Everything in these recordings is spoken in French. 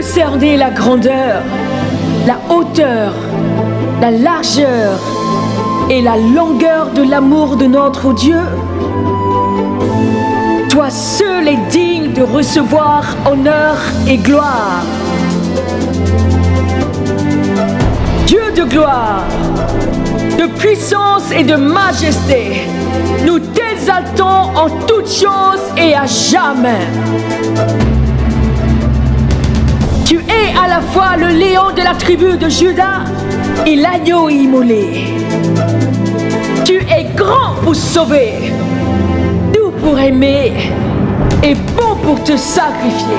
cerner la grandeur, la hauteur, la largeur et la longueur de l'amour de notre Dieu? Toi seul es digne de recevoir honneur et gloire. Dieu de gloire, de puissance et de majesté, nous t'exaltons en toutes choses et à jamais. Tu es à la fois le lion de la tribu de Juda et l'agneau immolé. Tu es grand pour sauver, doux pour aimer et bon pour te sacrifier.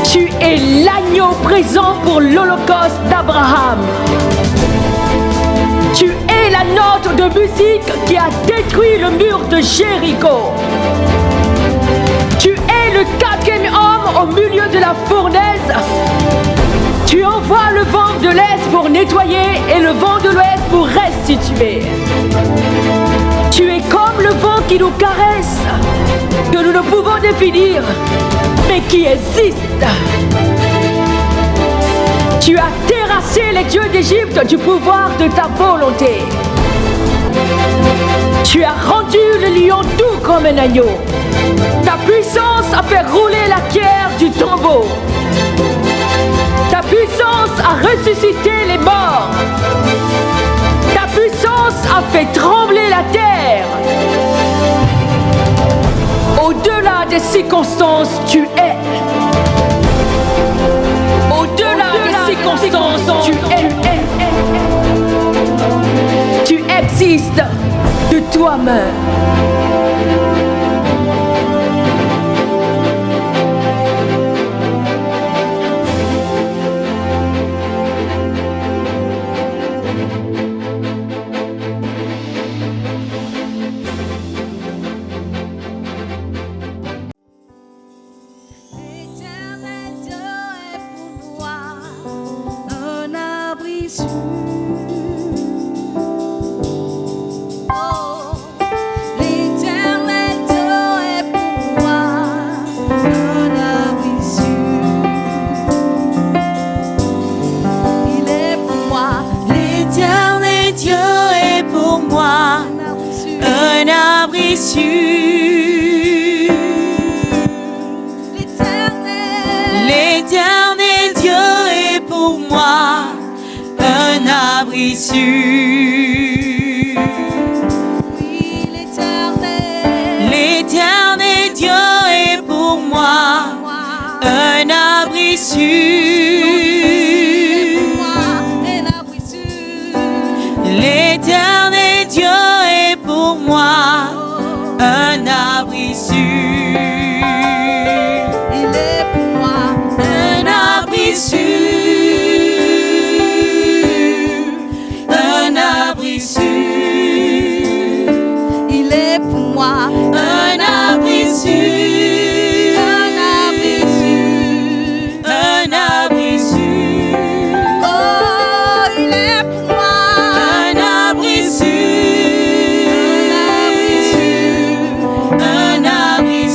Tu es l'agneau présent pour l'holocauste d'Abraham. Tu es la note de musique qui a détruit le mur de Jéricho. Tu es le quatrième homme au milieu de la fournaise. Tu envoies le vent de l'Est pour nettoyer et le vent de l'Ouest pour restituer. Tu es comme le vent qui nous caresse, que nous ne pouvons définir, mais qui existe. Tu as terrassé les dieux d'Égypte du pouvoir de ta volonté. Tu as rendu le lion doux comme un agneau. Ta puissance a fait rouler la pierre du tombeau. Ta puissance a ressuscité les morts. Ta puissance a fait trembler la terre. Au-delà des circonstances, tu es. Au-delà des circonstances, tu es. Tu existes de toi-même. L'éternel Dieu est pour moi un abri sûr. Oui, l'éternel Dieu est pour moi un abri sûr. L'éternel Dieu est pour moi un abri sûr. il est pour moi Un abri sûr. Un abri sûr. il est pour moi Un abri sûr. Un abri sûr. oh il est pour moi Un abri sûr. Un abri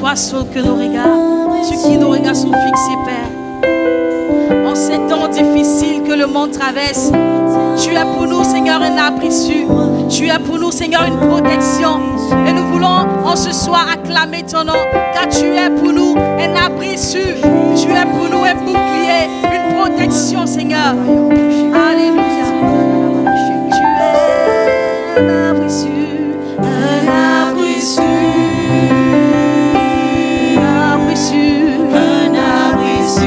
toi seul que nos regards, sur qui nos regards sont fixés, Père. En ces temps difficiles que le monde traverse, tu es pour nous, Seigneur, un abri sûr. Tu es pour nous, Seigneur, une protection. Et nous voulons en ce soir acclamer ton nom, car tu es pour nous un abri sûr. Tu es pour nous un bouclier, une protection, Seigneur. Alléluia. Tu es un abri sûr, un abri sûr, un abri sûr, un abri sûr.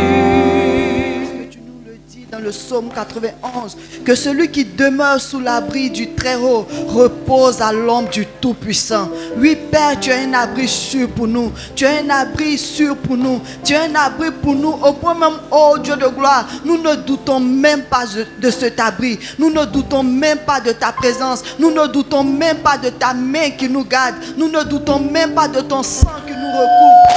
Tu nous le dis dans le psaume 91, que celui qui demeure sous l'abri du Très-Haut repose à l'ombre du Tout-Puissant. Oui, Père, tu es un abri sûr pour nous. Tu es un abri sûr pour nous. Tu es un abri pour nous. Au point même, oh Dieu de gloire, nous ne doutons même pas de cet abri. Nous ne doutons même pas de ta présence. Nous ne doutons même pas de ta main qui nous garde. Nous ne doutons même pas de ton sang qui nous recouvre.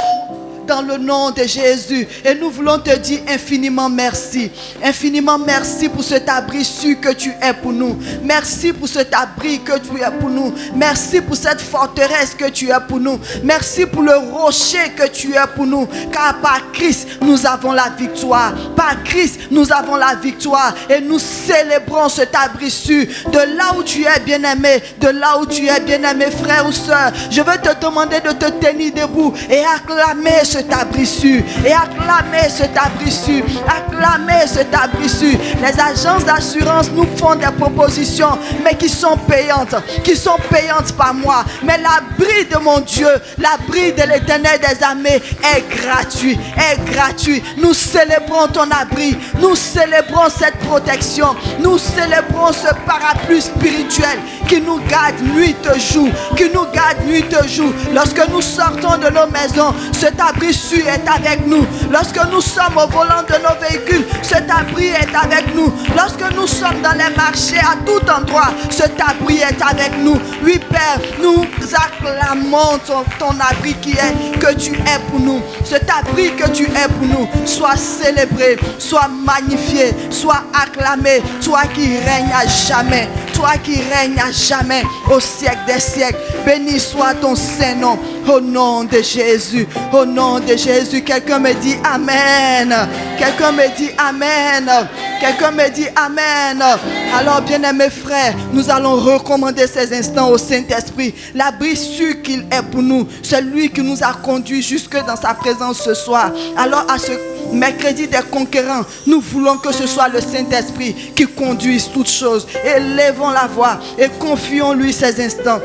Dans le nom de Jésus. Et nous voulons te dire infiniment merci. Infiniment merci pour cet abri sûr que tu es pour nous. Merci pour cet abri que tu es pour nous. Merci pour cette forteresse que tu es pour nous. Merci pour le rocher que tu es pour nous. Car par Christ, nous avons la victoire. Par Christ, nous avons la victoire. Et nous célébrons cet abri sûr. De là où tu es bien-aimé, de là où tu es bien-aimé, frère ou soeur, je veux te demander de te tenir debout et acclamer cet abri sûr, et acclamer cet abri sûr, acclamer cet abri sûr. Les agences d'assurance nous font des propositions, mais qui sont payantes par mois. Mais l'abri de mon Dieu, l'abri de l'Éternel des armées est gratuit, est gratuit. Nous célébrons ton abri, nous célébrons cette protection, nous célébrons ce parapluie spirituel qui nous garde nuit et jour, qui nous garde nuit et jour. Lorsque nous sortons de nos maisons, cet abri sûr est avec nous. Lorsque nous sommes au volant de nos véhicules, cet abri est avec nous. Lorsque nous sommes dans les marchés, à tout endroit, cet abri est avec nous. Oui, Père, nous acclamons ton abri que tu es pour nous. Cet abri que tu es pour nous, soit célébré, soit magnifié, soit acclamé. Toi qui règnes à jamais, toi qui règnes à jamais, au siècle des siècles. Béni soit ton Saint-Nom, au nom de Jésus, au nom de Jésus. Quelqu'un me dit Amen. Quelqu'un me dit Amen. Quelqu'un me dit Amen. Alors, bien-aimés frères, nous allons recommander ces instants au Saint-Esprit. L'abri sûr qu'il est pour nous, celui qui nous a conduits jusque dans sa présence ce soir. Alors, à ce mercredi des conquérants, nous voulons que ce soit le Saint-Esprit qui conduise toutes choses. Élevons la voix et confions-lui ces instants.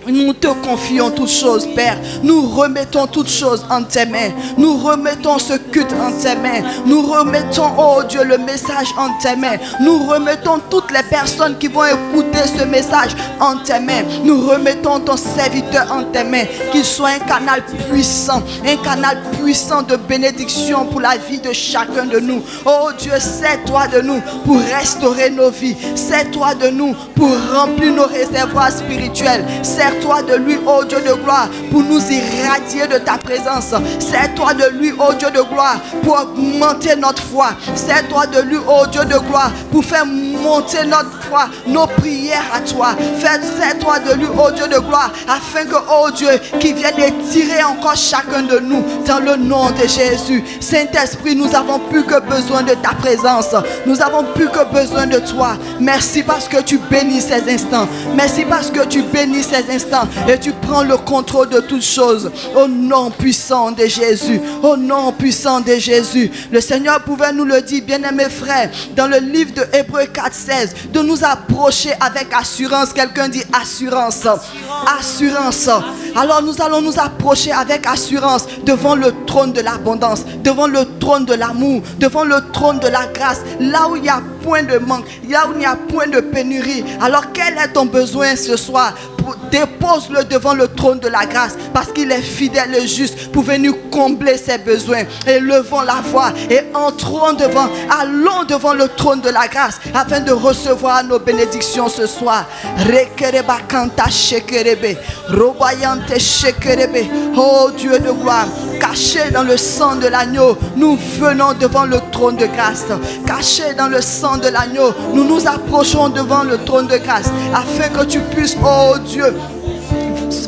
Nous te confions toutes choses, Père. Nous remettons toutes choses en tes mains. Nous remettons ce culte en tes mains. Nous remettons, oh Dieu, le message en tes mains. Nous remettons toutes les personnes qui vont écouter ce message en tes mains. Nous remettons ton serviteur en tes mains. Qu'il soit un canal puissant de bénédiction pour la vie de chacun de nous. Oh Dieu, sers-toi de nous pour restaurer nos vies. Sers-toi de nous pour remplir nos réservoirs spirituels. Sers-toi de lui, ô Dieu de gloire, pour nous irradier de ta présence. Sers-toi de lui, ô Dieu de gloire, pour augmenter notre foi. Sers-toi de lui, ô Dieu de gloire, pour faire monter notre foi, nos prières à toi. Sers-toi de lui, ô Dieu de gloire, afin que, ô Dieu, qui vienne étirer encore chacun de nous dans le nom de Jésus. Saint-Esprit, nous avons plus que besoin de ta présence. Nous avons plus que besoin de toi. Merci parce que tu bénis ces instants. Merci parce que tu bénis ces instants. Et tu prends le contrôle de toutes choses. Au nom puissant de Jésus. Au nom puissant de Jésus. Le Seigneur pouvait nous le dire, bien-aimés frères, dans le livre de Hébreux 4:16, de nous approcher avec assurance. Quelqu'un dit assurance. Assurance. Alors nous allons nous approcher avec assurance devant le trône de l'abondance, devant le trône de l'amour, devant le trône de la grâce, là où il n'y a point de manque, là où il n'y a point de pénurie. Alors quel est ton besoin ce soir? Dépose-le devant le trône de la grâce, parce qu'il est fidèle et juste pour venir combler ses besoins. Élevons la voix et entrons devant, allons devant le trône de la grâce afin de recevoir nos bénédictions ce soir. Oh Dieu de gloire, caché dans le sang de l'agneau, nous venons devant le trône de grâce. Caché dans le sang de l'agneau, nous nous approchons devant le trône de grâce afin que tu puisses, oh Dieu,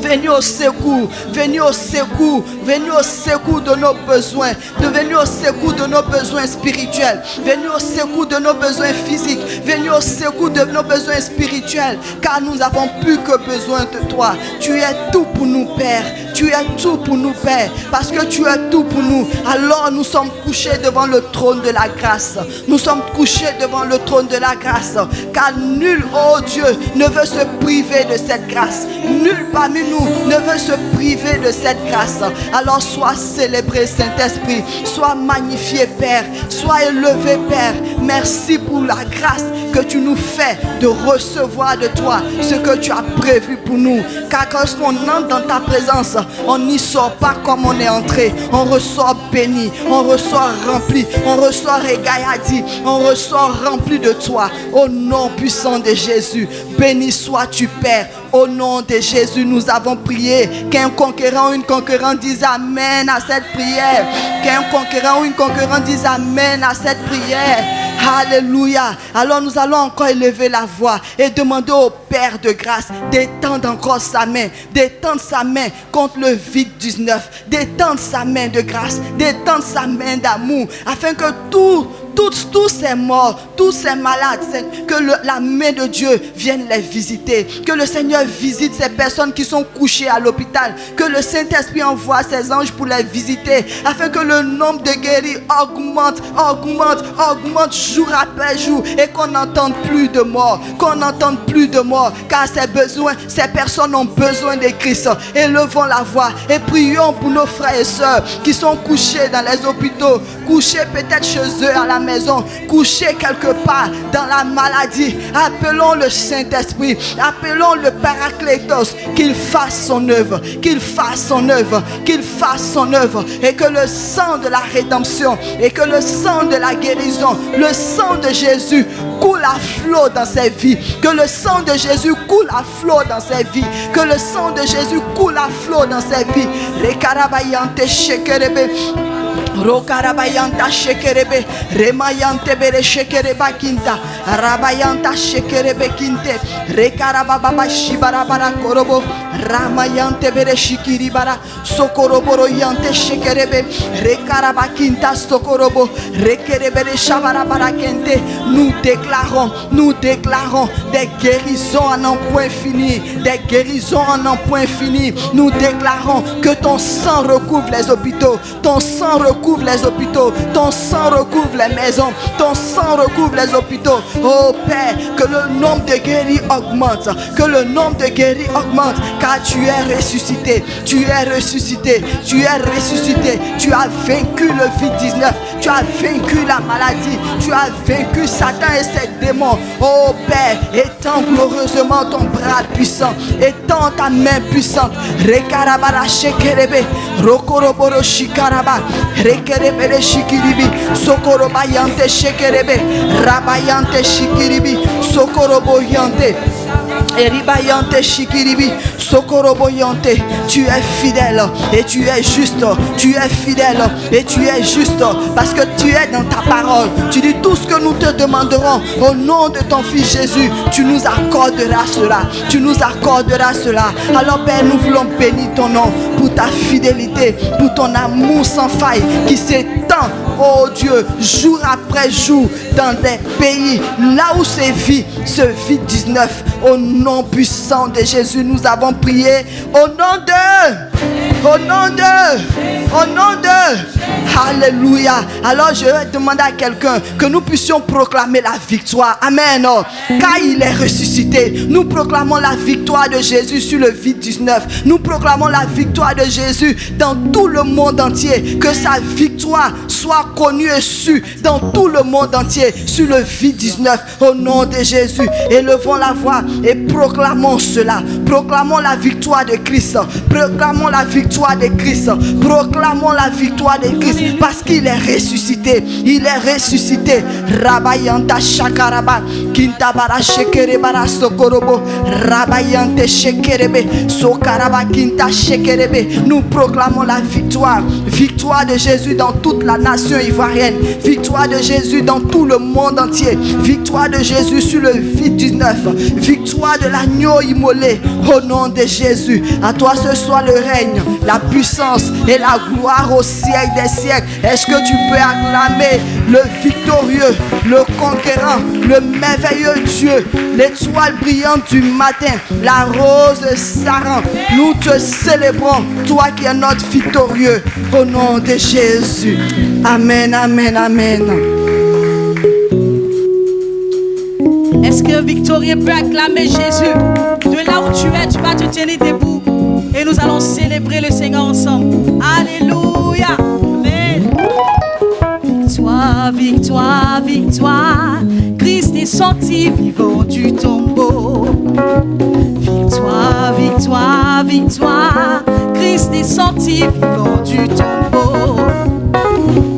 venez au secours, venez au secours, venez au secours de nos besoins, venez au secours de nos besoins spirituels, venez au secours de nos besoins physiques, venez au secours de nos besoins spirituels, car nous n'avons plus que besoin de toi. Tu es tout pour nous, Père. Tu es tout pour nous, Père. Parce que tu es tout pour nous, alors nous sommes couchés devant le trône de la grâce. Nous sommes couchés devant le trône de la grâce, car nul, oh Dieu, ne veut se priver de cette grâce. Nul parmi nous ne veut se priver de cette grâce. Alors sois célébré, Saint-Esprit. Sois magnifié, Père. Sois élevé, Père. Merci pour la grâce que tu nous fais de recevoir de toi ce que tu as prévu pour nous. Car quand on entre dans ta présence, on n'y sort pas comme on est entré. On ressort béni, on ressort rempli, on ressort régayadi, on ressort rempli de toi. Au nom puissant de Jésus, béni sois-tu, Père. Au nom de Jésus, nous avons prié. Qu'un conquérant ou une conquérante dise Amen à cette prière. Qu'un conquérant ou une conquérante dise Amen à cette prière. Alléluia. Alors nous allons encore élever la voix et demander au Père de grâce d'étendre encore sa main, d'étendre sa main contre le Covid-19, d'étendre sa main de grâce, d'étendre sa main d'amour, afin que tous ces morts, tous ces malades, que la main de Dieu vienne les visiter. Que le Seigneur visite ces personnes qui sont couchées à l'hôpital. Que le Saint-Esprit envoie ses anges pour les visiter, afin que le nombre de guéris augmente jour après jour, et qu'on n'entende plus de morts, car ces personnes ont besoin de Christ. Élevons la voix et prions pour nos frères et sœurs qui sont couchés dans les hôpitaux, couchés peut-être chez eux à la maison, couchés quelque part dans la maladie. Appelons le Saint-Esprit, appelons le Paraclétos, qu'il fasse son œuvre, qu'il fasse son œuvre, et que le sang de la rédemption, et que le sang de la guérison, le sang de Jésus coule à flot dans ses vies, que le sang de Jésus coule à flot dans ses vies, que le sang de Jésus coule à flot dans ses vies. Rekarabayante shekerebe, Rokarabayanta shekerebe, remayante bere shekereba kinta, rabayanta shekerebe kinte, rekarababa shibarabara korobo, ramayante bere shikiribara, sokoroboro yante shekerebe, rekarabakinta sokorobo, rekerebere shabarabara kente. Nous déclarons des guérisons à n'en point fini, des guérisons à n'en point fini. Nous déclarons que ton sang recouvre les hôpitaux, ton sang recouvre les hôpitaux, ton sang recouvre les maisons, ton sang recouvre les hôpitaux. Oh Père, que le nombre de guéris augmente, que le nombre de guéris augmente, car tu es ressuscité, tu es ressuscité, tu es ressuscité. Tu as vaincu le Covid-19, tu as vaincu la maladie, tu as vaincu Satan et ses démons. Oh Père, étends glorieusement ton bras puissant, étends ta main puissante. Rekarabara shekerebe, rokoroboro shikaraba, rekerebere shikiribi, sokorobayante shekerebe, rabayante shikiribi, sokoroboyante. Eribayante shikiribi, sokoroboyante. Tu es fidèle et tu es juste. Tu es fidèle et tu es juste, parce que tu es dans ta parole. Tu dis tout ce que nous te demanderons au nom de ton Fils Jésus. Tu nous accorderas cela. Tu nous accorderas cela. Alors Père, nous voulons bénir ton nom pour ta fidélité, pour ton amour sans faille qui s'étend, oh Dieu, jour après jour dans des pays là où c'est vie, ce Covid-19. Au nom puissant de Jésus, nous avons prié. Au nom de Alléluia. Alors je vais demander à quelqu'un que nous puissions proclamer la victoire. Amen. Car il est ressuscité. Nous proclamons la victoire de Jésus sur le Covid-19. Nous proclamons la victoire de Jésus dans tout le monde entier. Que sa victoire soit connue et su dans tout le monde entier sur le Covid-19. Au nom de Jésus, élevons la voix et proclamons cela. Proclamons la victoire de Christ. Proclamons la victoire de Christ. Proclamons la victoire de le Christ, parce qu'il est ressuscité. Il est ressuscité. Rabayanta shakaraba, kintabara shekerebara sokorobo, rabayante shekerebe, sokaraba kinta shekerebe. Nous proclamons la victoire. Victoire de Jésus dans toute la nation ivoirienne. Victoire de Jésus dans tout le monde entier. Victoire de Jésus sur le Covid-19. Victoire de l'agneau immolé. Au nom de Jésus. À toi ce soit le règne, la puissance et la gloire au siècle des siècles. Est-ce que tu peux acclamer le victorieux, le conquérant, le merveilleux Dieu, l'étoile brillante du matin, la rose de Saran? Nous te célébrons, toi qui es notre victorieux, au nom de Jésus. Amen, amen, amen. Est-ce qu'un victorieux peut acclamer Jésus? De là où tu es, tu vas te tenir debout. Et nous allons célébrer le Seigneur ensemble. Alléluia. Amen. Victoire, victoire, victoire. Christ est sorti vivant du tombeau. Victoire, victoire, victoire. Christ est sorti vivant du tombeau.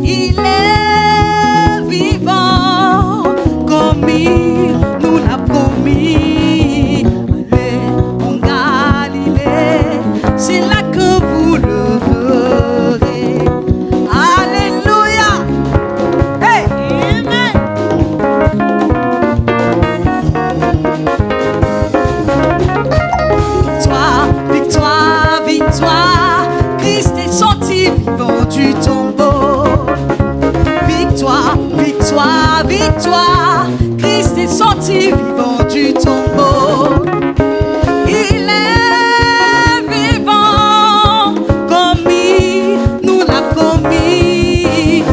Il est vivant comme il nous l'a promis. Allez en Galilée, c'est là que vous le verrez. Alléluia. Hey. Amen. Victoire, victoire, victoire. Christ est sorti vivant du tombeau. Victoire, victoire, victoire. Christ est sorti vivant du tombeau. Il est vivant comme il nous l'a promis.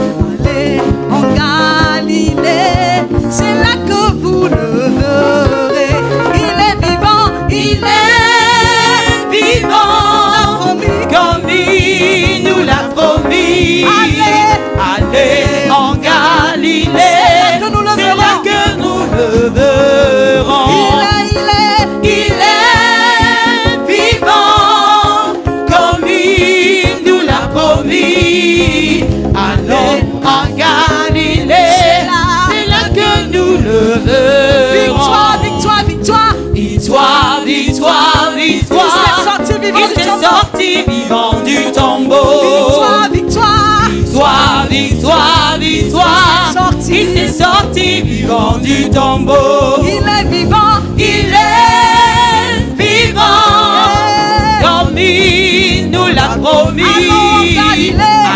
Allez en Galilée, c'est là que vous le verrez. Il est vivant, il est vivant comme il nous l'a promis. Allez en Galilée, c'est là que nous le verrons. Il est vivant comme il nous l'a promis. Allons en Galilée, c'est là que nous le verrons. Victoire, victoire, victoire. Victoire, victoire, victoire. Il est sorti vivant du tombeau. Sorti vivant du tombeau. Victoire, victoire. Victoire, victoire, victoire. Il s'est sorti vivant du tombeau. Il est vivant. Il est vivant comme il nous l'a promis.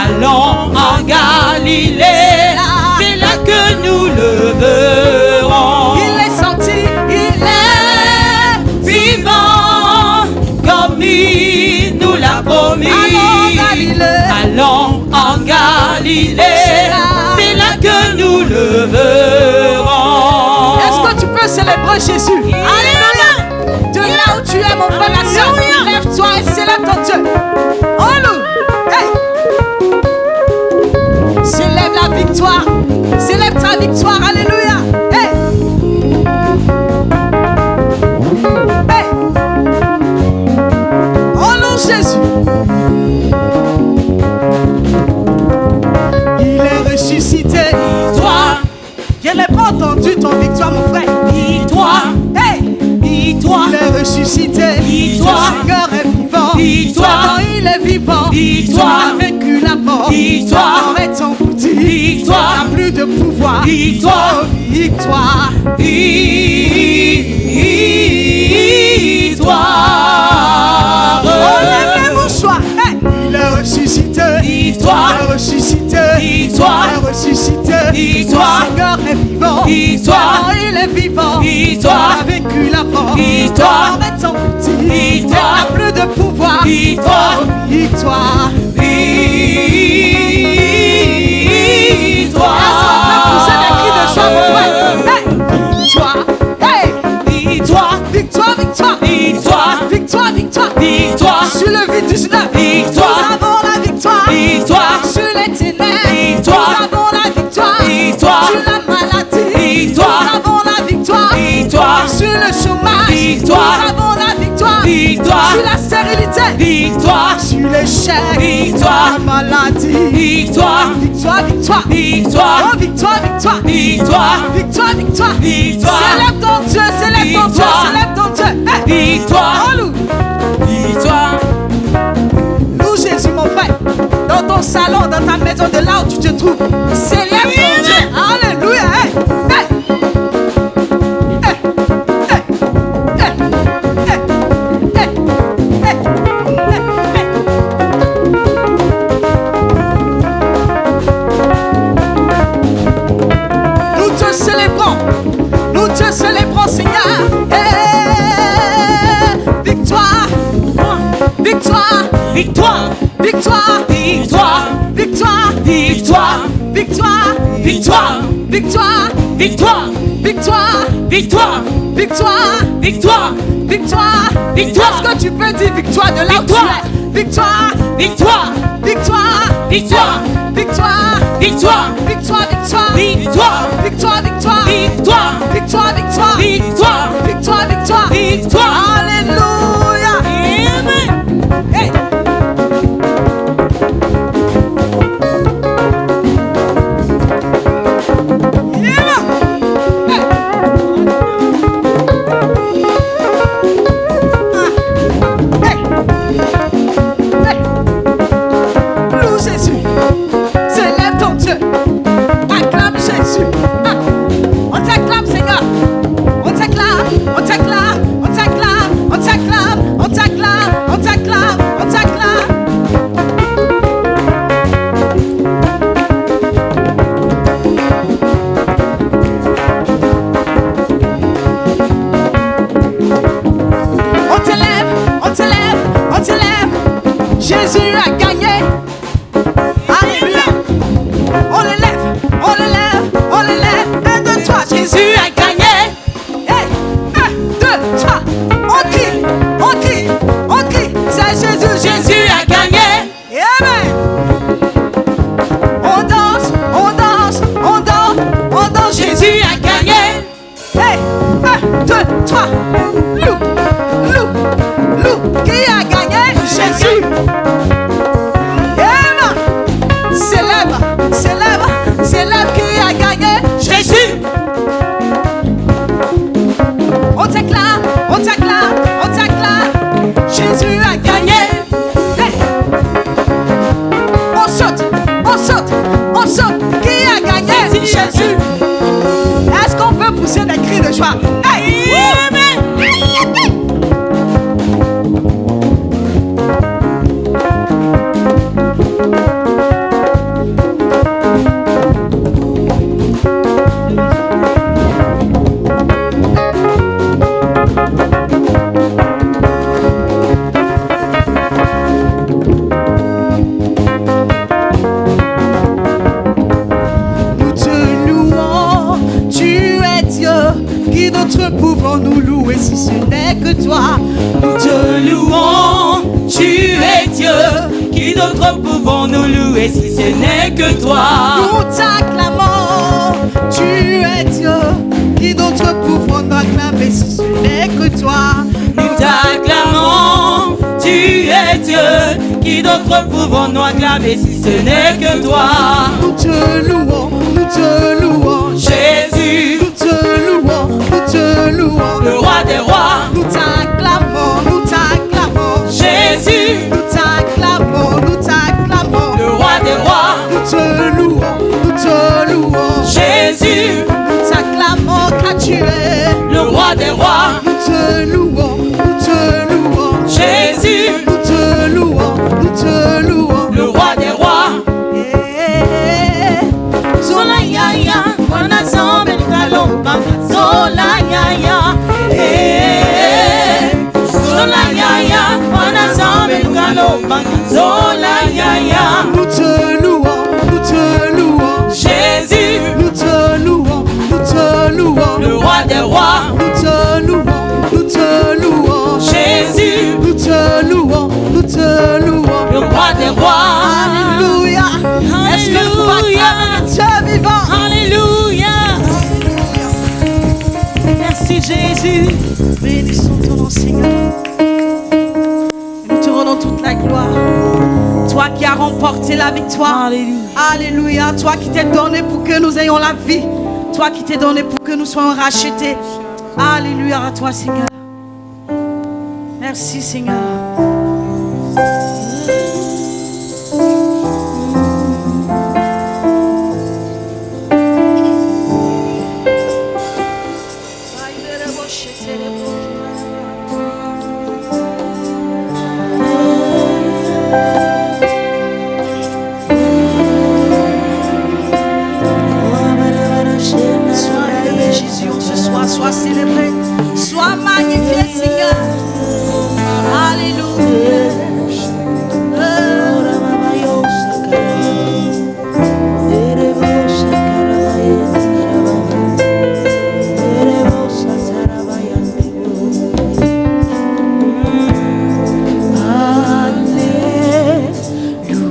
Allons en Galilée, c'est là que nous le verrons. Il est sorti. Il est vivant comme il nous l'a promis. Allons en Galilée, c'est là que nous le verrons. Est-ce que tu peux célébrer Jésus? Alléluia. De là où tu es, mon frère, ma soeur, lève-toi et célèbre ton Dieu. Alléluia. Hey. Célèbre la victoire. Célèbre ta victoire. Alléluia. Hey. Hey. Oh non, Jésus. Il est ressuscité. Victoire, Je n'ai pas entendu ton victoire, mon frère. victoire, Hey. victoire, Il est ressuscité. Victoire. Le Seigneur est vivant. Victoire. Maintenant, il est vivant. Victoire. Il a vaincu la mort. Victoire. La mort est engloutie. Victoire. Il n'a plus de pouvoir. Victoire. Oh, victoire. victoire. Oh, lève mon choix. Hey. Il est ressuscité. Victoire. Il est ressuscité. Victoire. Il est ressuscité. Victoire. Le Seigneur est vivant. Victoire. Maintenant, il est vivant. Victoire. Il a vaincu la mort. Victoire. La mort est engloutie. Victoire. Il n'a plus de pouvoir. Victoire. Oh, victoire. Victoire. Est-ce qu'on peut pousser des cris de joie, mon frère? Hey. Victoire. Hey. Victoire. Victoire, victoire. Victoire. Victoire, victoire. Victoire. Sur le Covid-19. Victoire. Nous avons la victoire. Victoire. Sur les ténèbres. Victoire. Nous avons la victoire. Victoire. Sur la maladie. Victoire. Nous avons la victoire. Victoire. Sur le chômage. Victoire. Nous avons la victoire. Victoire. Sur la stérilité. Victoire. Sur l'échec. Victoire. La maladie. Victoire, Victoire, victoire. victoire, Oh, victoire, victoire. victoire, Victoire, victoire. victoire, Célèbre ton Dieu, célèbre ton Dieu, Victoire. célèbre ton Dieu. Hey. victoire, Oh, loue. victoire. Loue Jésus, mon frère. Dans ton salon, dans ta maison, de là où tu te trouves. Célèbre ton Dieu. Alléluia. Hey. Hey. Hey. Hey. Hey. Hey. Hey. Hey. Hey. Nous te célébrons. Nous te célébrons, Seigneur. Hey. Victoire. Victoire. Victoire, Victoire. victoire, Victoire. victoire, Victoire. victoire, Victoire. victoire, Victoire. victoire, Victoire. victoire, Victoire. Victoire. Est-ce que tu peux dire victoire de là où tu es? Victoire. victoire, Victoire. victoire, Victoire. victoire, Victoire. Victoire. victoire, Victoire. Victoire. victoire, Victoire. Victoire. victoire, Victoire. Victoire. victoire. Alléluia. Amen. Hey. Yeah. Hey. Hey. Hey. Loue Jésus. Célèbre ton Dieu. Acclame Jésus. Ah. On t'acclame, Seigneur. On t'acclame. On t'acclame. On t'acclame. On t'acclame. On t'acclame. On t'acclame. On t'acclame. On t'élève, on t'élève, on t'élève. Jésus a gagné. Alléluia. On l'élève, on l'élève, on l'élève. 1, 2, 3, Jésus. Jésus a gagné. Hey, 1, 2, 3. On crie, on crie, on crie. C'est Jésus, Jésus. Jésus a gagné. Amen. On danse, on danse, on danse, on danse. Jésus a gagné. Hey, 1, 2, 3. Lou, lou, lou. Qui a gagné? Jésus. Amen. Célèbre, célèbre, célèbre. Qui a gagné? Jésus. On t'acclame, on t'acclame, on t'acclame. Jésus a gagné. Hey. On saute, on saute, on saute. Qui a gagné? Jésus. Est-ce qu'on peut pousser des cris de joie? Hey. Amen. Nous te louons, tu es Dieu. Qui d'autre pouvons-nous louer si ce n'est que toi? Nous Te louons, tu es Dieu. Qui d'autre pouvons-nous louer si ce n'est que toi? Nous t'acclamons, tu es Dieu. Qui d'autre pouvons-nous acclamer si ce n'est que toi? Nous t'acclamons, tu es Dieu. Qui d'autre pouvons-nous acclamer si ce n'est que toi? Nous te louons, Jésus, nous te louons, nous te louons. le roi des rois. Nous t'acclamons, nous t'acclamons. Jésus, Nous t'acclamons, nous t'acclamons. le roi des rois. Nous te louons, nous te louons. Jésus, Nous t'acclamons car tu es le roi des rois. Nous te louons, nous te louons. Jésus, Nous te louons, nous te louons. le roi des rois. Eh, Sola ya ya, wana zambe kalomba. Sola ya ya, sola ya ya, wana zambe kalomba. Sola ya ya, Nous te louons, nous te louons. Jésus, Nous te louons, nous te louons. le roi des rois. Nous te louons, nous te louons. Jésus, Nous te louons, nous te louons. le roi des rois. Alléluia. Est-ce que vous acclamez le Dieu vivant? Alléluia. Merci Jésus. Bénissons ton nom, Seigneur. Nous te rendons toute la gloire. Toi qui a remporté la victoire. Alléluia. Toi qui t'es donné pour que nous ayons la vie. Toi qui t'es donné pour que nous soyons rachetés. Alléluia à toi, Seigneur. Merci, Seigneur. Sois célébré, sois magnifié, Seigneur. Alléluia.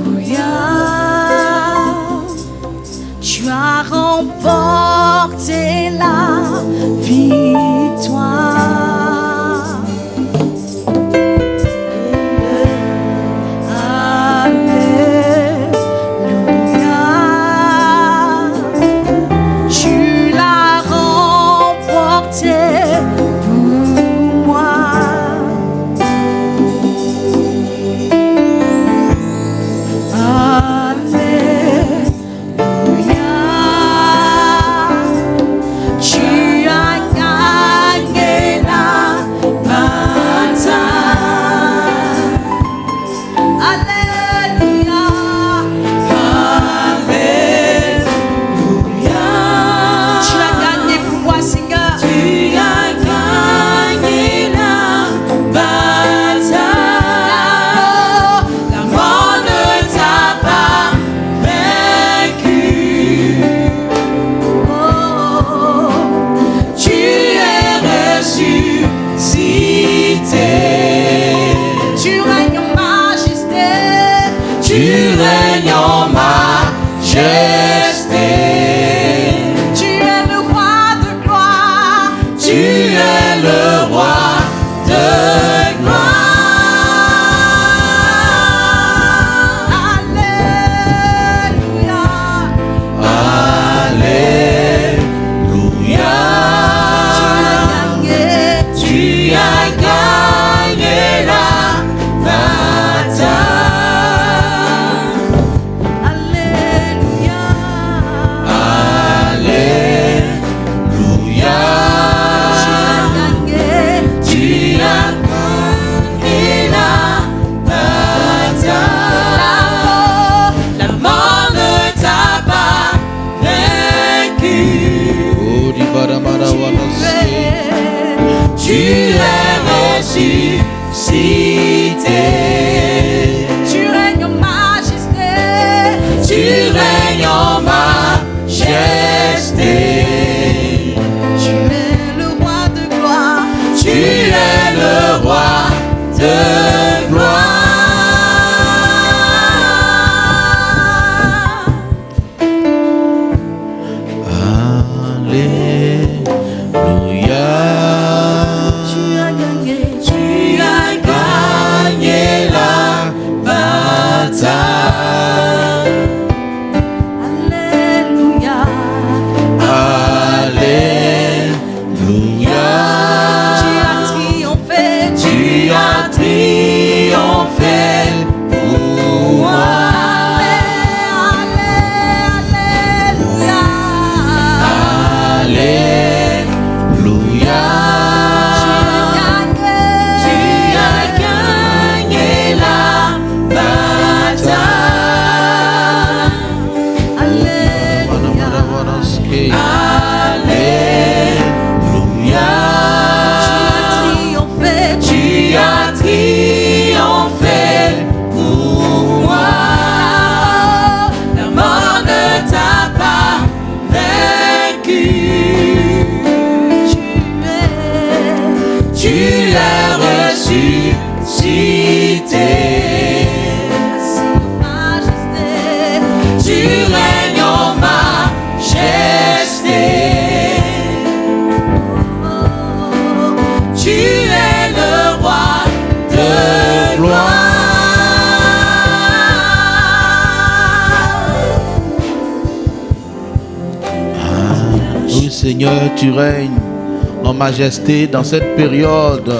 Alléluia. Tu as remporté la victoire. Alléluia. Tu l'as remporté pour moi. Alléluia. Tu as gagné la bataille. Alléluia. Alléluia. Tu as gagné pour moi, Seigneur. Tu as gagné la bataille. La mort ne t'a pas vaincu. Oh. Tu es ressuscité. Tu règnes en majesté. Tu règnes en majesté. Tu es le roi de gloire. Tu es le roi de gloire. Alléluia. Alléluia. Tu as gagné la bataille. Alléluia. Alléluia. Tu as gagné la bataille. La mort ne t'a pas vaincu. Tu es ressuscité. Tu règnes en majesté. Tu règnes en majesté. Tu es le roi de gloire. Tu es le roi de gloire. Alléluia. Tu Seigneur, tu règnes en majesté dans cette période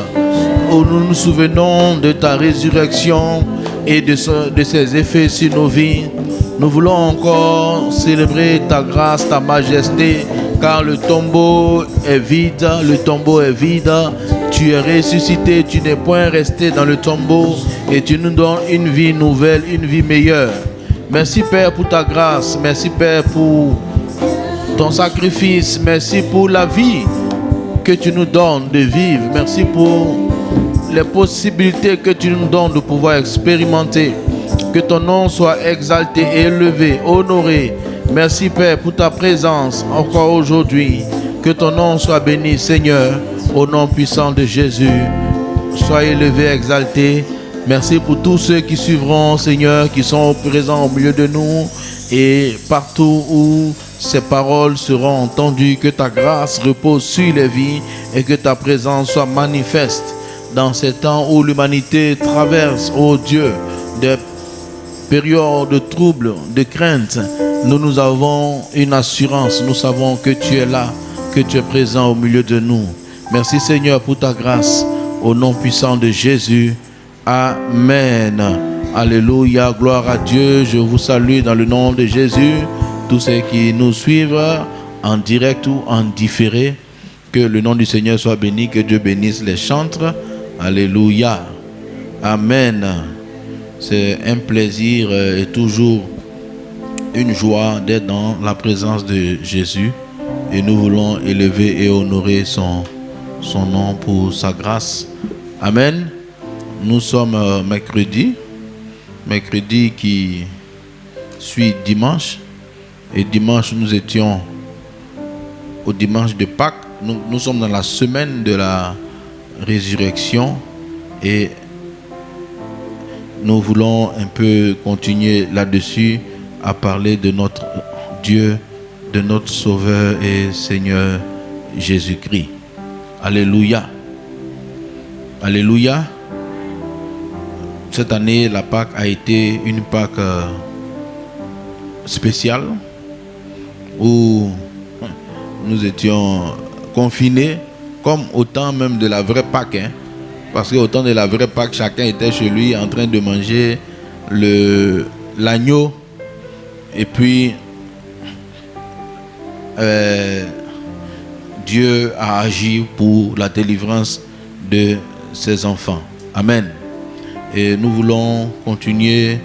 où nous nous souvenons de ta résurrection et de ses effets sur nos vies. Nous voulons encore célébrer ta grâce, ta majesté, car le tombeau est vide, Tu es ressuscité, tu n'es point resté dans le tombeau et tu nous donnes une vie nouvelle, une vie meilleure. Merci Père pour ta grâce, merci Père pour ton sacrifice, merci pour la vie que tu nous donnes de vivre, merci pour les possibilités que tu nous donnes de pouvoir expérimenter. Que ton nom soit exalté, élevé, honoré. Merci Père pour ta présence encore aujourd'hui. Que ton nom soit béni Seigneur, au nom puissant de Jésus. Sois élevé, exalté. Merci pour tous ceux qui suivront Seigneur, qui sont présents au milieu de nous et partout où ces paroles seront entendues. Que ta grâce repose sur les vies et que ta présence soit manifeste dans ces temps où l'humanité traverse, oh Dieu, des périodes de troubles, de crainte. Nous avons une assurance, nous savons que tu es là, que tu es présent au milieu de nous. Merci Seigneur pour ta grâce, au nom puissant de Jésus. Amen. Alléluia, gloire à Dieu. Je vous salue dans le nom de Jésus. Tous ceux qui nous suivent en direct ou en différé, que le nom du Seigneur soit béni, que Dieu bénisse les chantres. Alléluia. Amen. C'est un plaisir et toujours une joie d'être dans la présence de Jésus. Et nous voulons élever et honorer son nom pour sa grâce. Amen. Nous sommes mercredi qui suit dimanche. Et dimanche, nous étions au dimanche de Pâques. Nous sommes dans la semaine de la résurrection et nous voulons un peu continuer là-dessus à parler de notre Dieu, de notre Sauveur et Seigneur Jésus-Christ. Alléluia. Alléluia. Cette année, la Pâque a été une Pâque spéciale où nous étions confinés comme au temps même de la vraie Pâque. Parce qu'au temps de la vraie Pâque, chacun était chez lui en train de manger l'agneau. Et puis, Dieu a agi pour la délivrance de ses enfants. Amen. Et nous voulons continuer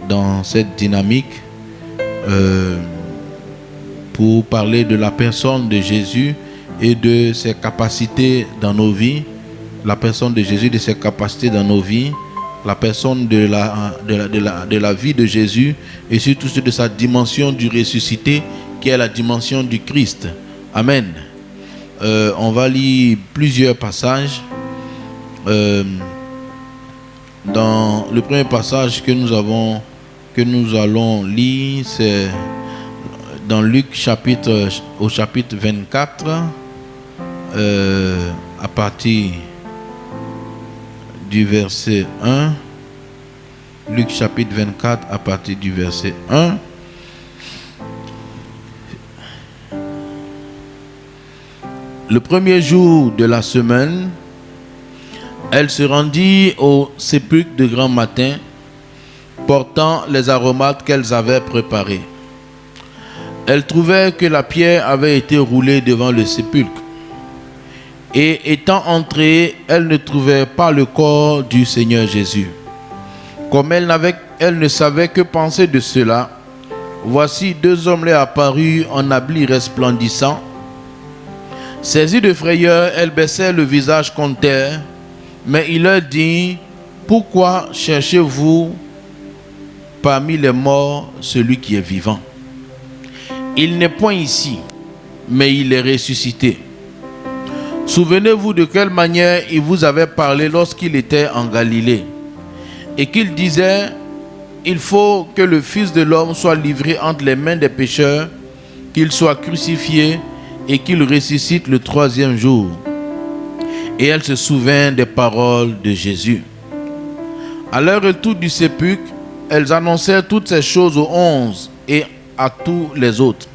dans cette dynamique pour parler de la personne de Jésus et de ses capacités dans nos vies. La personne de Jésus, de ses capacités dans nos vies. La personne de la vie de Jésus et surtout de sa dimension du ressuscité qui est la dimension du Christ. Amen. On va lire plusieurs passages. Dans le premier passage que nous allons lire, c'est dans Luc au chapitre 24, à partir du verset 1. Luc chapitre 24 à partir du verset 1. Le premier jour de la semaine, elle se rendit au sépulcre de grand matin, portant les aromates qu'elles avaient préparés. Elle trouvait que la pierre avait été roulée devant le sépulcre. Et étant entrée, elle ne trouvait pas le corps du Seigneur Jésus. Comme elle ne savait que penser de cela, voici deux hommes lui apparus en habits resplendissants. Saisie de frayeur, elle baissait le visage contre terre, mais il leur dit: pourquoi cherchez-vous parmi les morts celui qui est vivant? Il n'est point ici, mais il est ressuscité. Souvenez-vous de quelle manière il vous avait parlé lorsqu'il était en Galilée, et qu'il disait: il faut que le Fils de l'homme soit livré entre les mains des pécheurs, qu'il soit crucifié et qu'il ressuscite le troisième jour. Et elle se souvint des paroles de Jésus. À leur retour du sépulcre, elles annoncèrent toutes ces choses aux 11 et à tous les autres.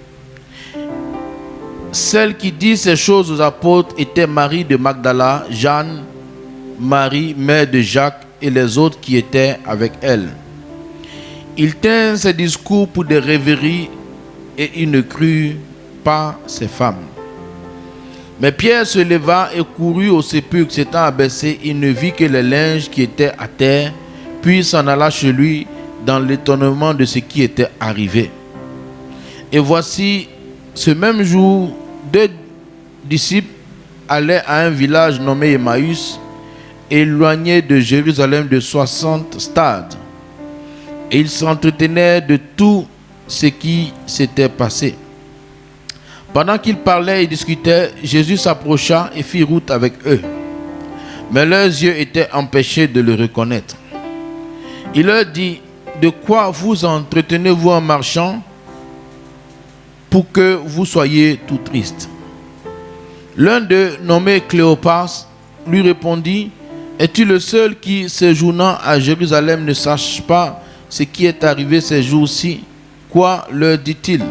Celle qui dit ces choses aux apôtres était Marie de Magdala, Jeanne, Marie, mère de Jacques, et les autres qui étaient avec elle. Il tint ses discours pour des rêveries et il ne crut pas ces femmes. Mais Pierre se leva et courut au sépulcre. S'étant abaissé, il ne vit que les linges qui étaient à terre, puis s'en alla chez lui dans l'étonnement de ce qui était arrivé. Et voici, ce même jour, 2 disciples allaient à un village nommé Emmaüs, éloigné de Jérusalem de 60 stades. Et ils s'entretenaient de tout ce qui s'était passé. Pendant qu'ils parlaient et discutaient, Jésus s'approcha et fit route avec eux. Mais leurs yeux étaient empêchés de le reconnaître. Il leur dit, de quoi vous entretenez-vous en marchant pour que vous soyez tout tristes? L'un d'eux, nommé Cléopas, lui répondit, es-tu le seul qui, séjournant à Jérusalem, ne sache pas ce qui est arrivé ces jours-ci? Quoi leur dit-il?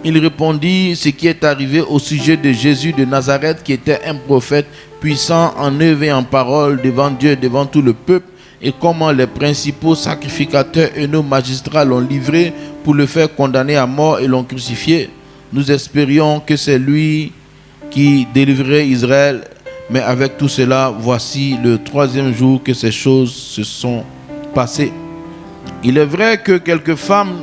Il répondit ce qui est arrivé au sujet de Jésus de Nazareth, qui était un prophète puissant en œuvre et en parole devant Dieu et devant tout le peuple, et comment les principaux sacrificateurs et nos magistrats l'ont livré pour le faire condamner à mort et l'ont crucifié. Nous espérions que c'est lui qui délivrerait Israël, mais avec tout cela, voici le 3e jour que ces choses se sont passées. Il est vrai que quelques femmes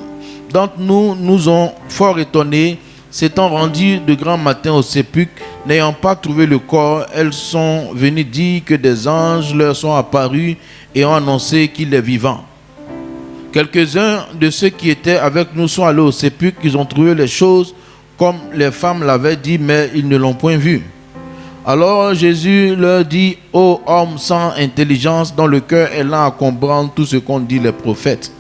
d'entre nous nous ont fort étonnés, s'étant rendues de grand matin au sépulcre, n'ayant pas trouvé le corps. Elles sont venues dire que des anges leur sont apparus et ont annoncé qu'il est vivant. Quelques-uns de ceux qui étaient avec nous sont allés au sépulcre. Ils ont trouvé les choses comme les femmes l'avaient dit, mais ils ne l'ont point vu. Alors Jésus leur dit, ô homme sans intelligence, dont le cœur est lent à comprendre tout ce qu'ont dit les prophètes.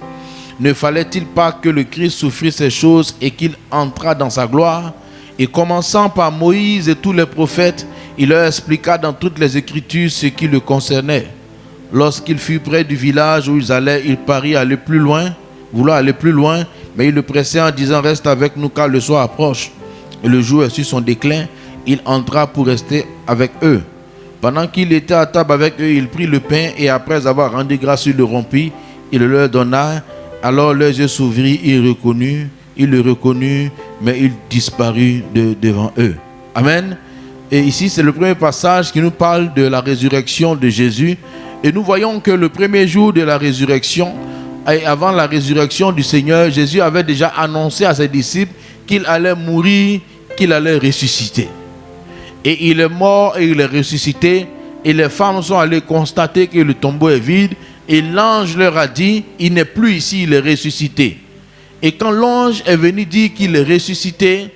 Ne fallait-il pas que le Christ souffrît ces choses et qu'il entrât dans sa gloire? Et commençant par Moïse et tous les prophètes, il leur expliqua dans toutes les Écritures ce qui le concernait. Lorsqu'il fut près du village où ils allaient, il parut aller plus loin, vouloir aller plus loin, mais il le pressait en disant, reste avec nous car le soir approche. Et le jour est sur son déclin, il entra pour rester avec eux. Pendant qu'il était à table avec eux, il prit le pain et après avoir rendu grâce, il le rompit, il le leur donna. Alors leurs yeux s'ouvrirent, il le reconnut, mais il disparut devant eux. Amen. Et ici, c'est le premier passage qui nous parle de la résurrection de Jésus. Et nous voyons que le premier jour de la résurrection, et avant la résurrection du Seigneur, Jésus avait déjà annoncé à ses disciples qu'il allait mourir, qu'il allait ressusciter. Et il est mort et il est ressuscité. Et les femmes sont allées constater que le tombeau est vide. Et l'ange leur a dit, il n'est plus ici, il est ressuscité. Et quand l'ange est venu dire qu'il est ressuscité,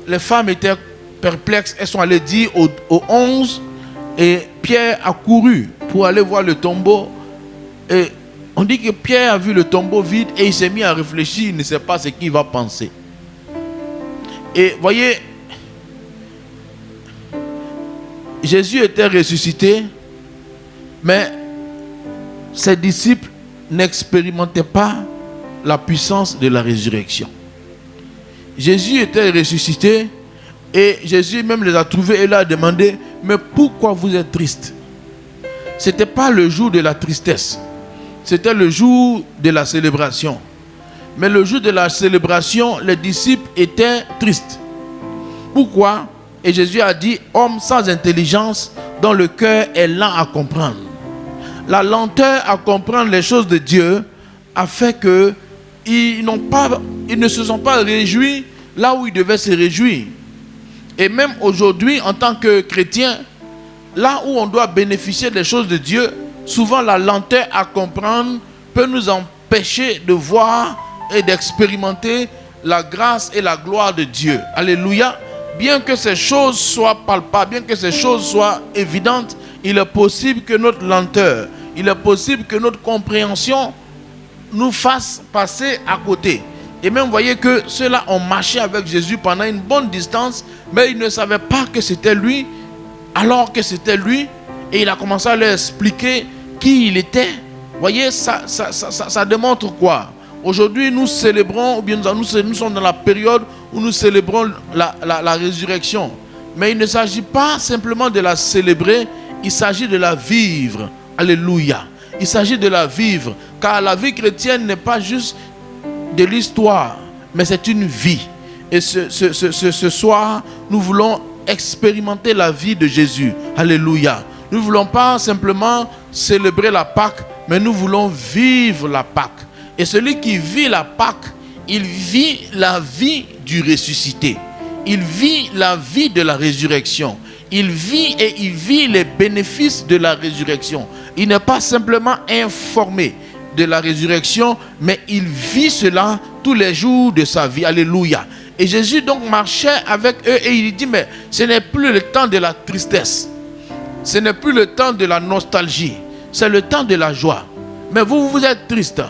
les femmes étaient perplexes. Elles sont allées dire aux 11, et Pierre a couru pour aller voir le tombeau. Et on dit que Pierre a vu le tombeau vide et il s'est mis à réfléchir, il ne sait pas ce qu'il va penser. Et voyez, Jésus était ressuscité, mais ses disciples n'expérimentaient pas la puissance de la résurrection. Jésus était ressuscité et Jésus même les a trouvés et leur a demandé, mais pourquoi vous êtes tristes? Ce n'était pas le jour de la tristesse, c'était le jour de la célébration. Mais le jour de la célébration, les disciples étaient tristes. Pourquoi? Et Jésus a dit, homme sans intelligence, dont le cœur est lent à comprendre. La lenteur à comprendre les choses de Dieu a fait que ils ne se sont pas réjouis là où ils devaient se réjouir. Et même aujourd'hui, en tant que chrétien, là où on doit bénéficier des choses de Dieu, souvent la lenteur à comprendre peut nous empêcher de voir et d'expérimenter la grâce et la gloire de Dieu. Alléluia. Bien que ces choses soient palpables, bien que ces choses soient évidentes, il est possible que notre lenteur, il est possible que notre compréhension nous fasse passer à côté. Et même, vous voyez que ceux-là ont marché avec Jésus pendant une bonne distance, mais ils ne savaient pas que c'était lui, alors que c'était lui. Et il a commencé à leur expliquer qui il était. Vous voyez, ça démontre quoi? Aujourd'hui, nous célébrons, ou bien nous sommes dans la période où nous célébrons la résurrection. Mais il ne s'agit pas simplement de la célébrer, il s'agit de la vivre. Alléluia. Il s'agit de la vivre, car la vie chrétienne n'est pas juste de l'histoire, mais c'est une vie. Et ce soir, nous voulons expérimenter la vie de Jésus. Alléluia. Nous ne voulons pas simplement célébrer la Pâque, mais nous voulons vivre la Pâque. Et celui qui vit la Pâque, il vit la vie du ressuscité. Il vit la vie de la résurrection. Il vit les bénéfices de la résurrection. Il n'est pas simplement informé de la résurrection, mais il vit cela tous les jours de sa vie. Alléluia. Et Jésus donc marchait avec eux et il dit, mais ce n'est plus le temps de la tristesse. Ce n'est plus le temps de la nostalgie. C'est le temps de la joie. Mais vous êtes triste.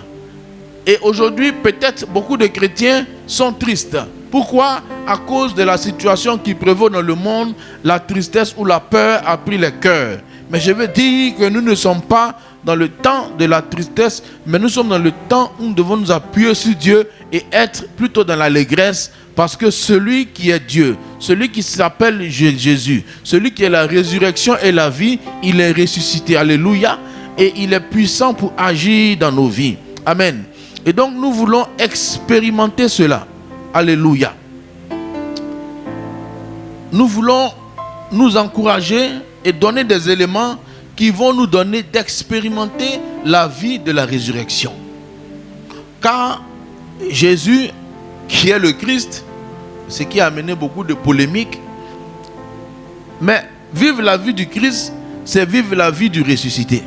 Et aujourd'hui, peut-être beaucoup de chrétiens sont tristes. Pourquoi? À cause de la situation qui prévaut dans le monde, la tristesse ou la peur a pris les cœurs. Mais je veux dire que nous ne sommes pas dans le temps de la tristesse, mais nous sommes dans le temps où nous devons nous appuyer sur Dieu et être plutôt dans l'allégresse, parce que celui qui est Dieu, celui qui s'appelle Jésus, celui qui est la résurrection et la vie, il est ressuscité. Alléluia. Et il est puissant pour agir dans nos vies. Amen. Et donc nous voulons expérimenter cela. Alléluia. Nous voulons nous encourager et donner des éléments qui vont nous donner d'expérimenter la vie de la résurrection. Car Jésus, qui est le Christ, ce qui a amené beaucoup de polémiques, mais vivre la vie du Christ, c'est vivre la vie du ressuscité.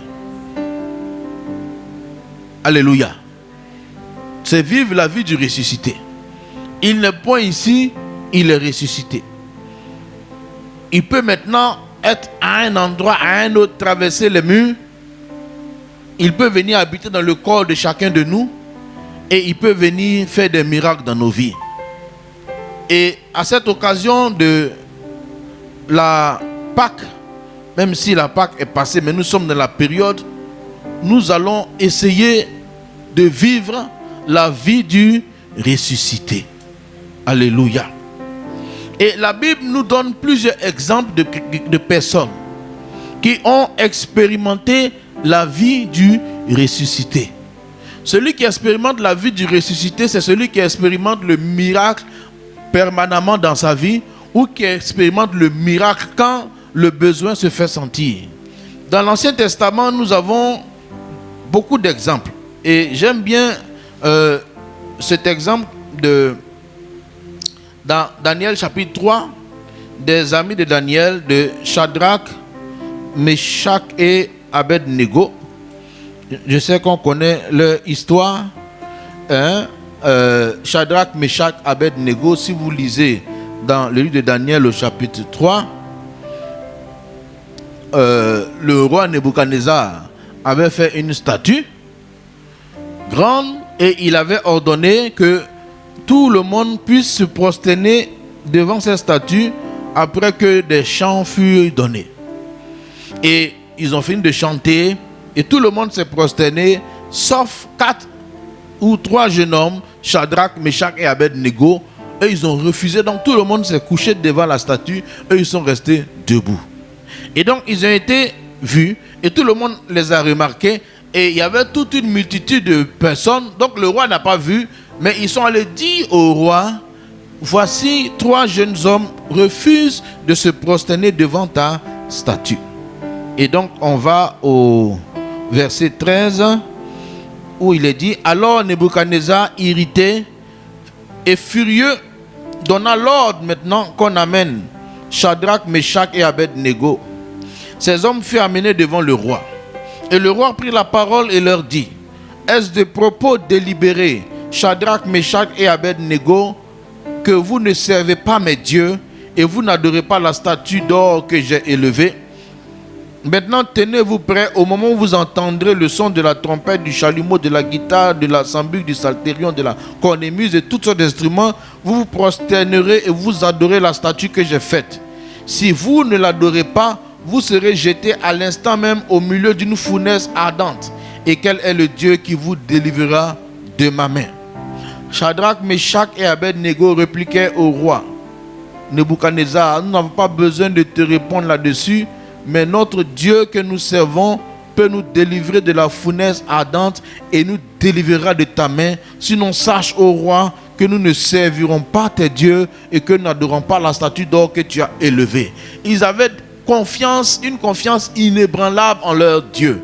Alléluia. C'est vivre la vie du ressuscité. Il n'est point ici, il est ressuscité. Il peut maintenant être à un endroit, à un autre, traverser les murs. Il peut venir habiter dans le corps de chacun de nous. Et il peut venir faire des miracles dans nos vies. Et à cette occasion de la Pâque, même si la Pâque est passée, mais nous sommes dans la période, nous allons essayer de vivre la vie du ressuscité. Alléluia. Et la Bible nous donne plusieurs exemples de personnes qui ont expérimenté la vie du ressuscité. Celui qui expérimente la vie du ressuscité, c'est celui qui expérimente le miracle permanemment dans sa vie ou qui expérimente le miracle quand le besoin se fait sentir. Dans l'Ancien Testament, nous avons beaucoup d'exemples. Et j'aime bien cet exemple dans Daniel chapitre 3, des amis de Daniel, de Shadrach, Meshach et Abed-Nego. Je sais qu'on connaît leur histoire. Shadrach, Meshach, Abed-Nego, si vous lisez dans le livre de Daniel au chapitre 3, le roi Nebuchadnezzar avait fait une statue grande et il avait ordonné que tout le monde puisse se prosterner devant cette statue après que des chants furent donnés. Et ils ont fini de chanter et tout le monde s'est prosterné sauf 4 ou 3 jeunes hommes, Shadrach, Meshach et Abed-Nego. Et ils ont refusé, donc tout le monde s'est couché devant la statue et ils sont restés debout. Et donc ils ont été vus et tout le monde les a remarqués et il y avait toute une multitude de personnes. Donc le roi n'a pas vu, mais ils sont allés dire au roi, voici 3 jeunes hommes refusent de se prosterner devant ta statue. Et donc on va au verset 13 où il est dit, alors Nebuchadnezzar, irrité et furieux, donna l'ordre maintenant qu'on amène Shadrach, Meshach et Abed-Nego. Ces hommes furent amenés devant le roi. Et le roi prit la parole et leur dit, est-ce de propos délibérés, Shadrach, Meshach et Abed-Nego, que vous ne servez pas mes dieux et vous n'adorez pas la statue d'or que j'ai élevée? Maintenant, tenez-vous prêts au moment où vous entendrez le son de la trompette, du chalumeau, de la guitare, de la sambuc, du psalterion, de la cornemuse et toutes sortes d'instruments. Vous vous prosternerez et vous adorez la statue que j'ai faite. Si vous ne l'adorez pas, vous serez jetés à l'instant même au milieu d'une fournaise ardente. Et quel est le Dieu qui vous délivrera de ma main? Shadrach, Meshach et Abed-Nego répliquaient au roi Nebuchadnezzar, nous n'avons pas besoin de te répondre là-dessus, mais notre Dieu que nous servons peut nous délivrer de la fournaise ardente et nous délivrera de ta main. Sinon, sache, ô roi, que nous ne servirons pas tes dieux et que nous n'adorons pas la statue d'or que tu as élevée. Ils avaient une confiance inébranlable en leur Dieu.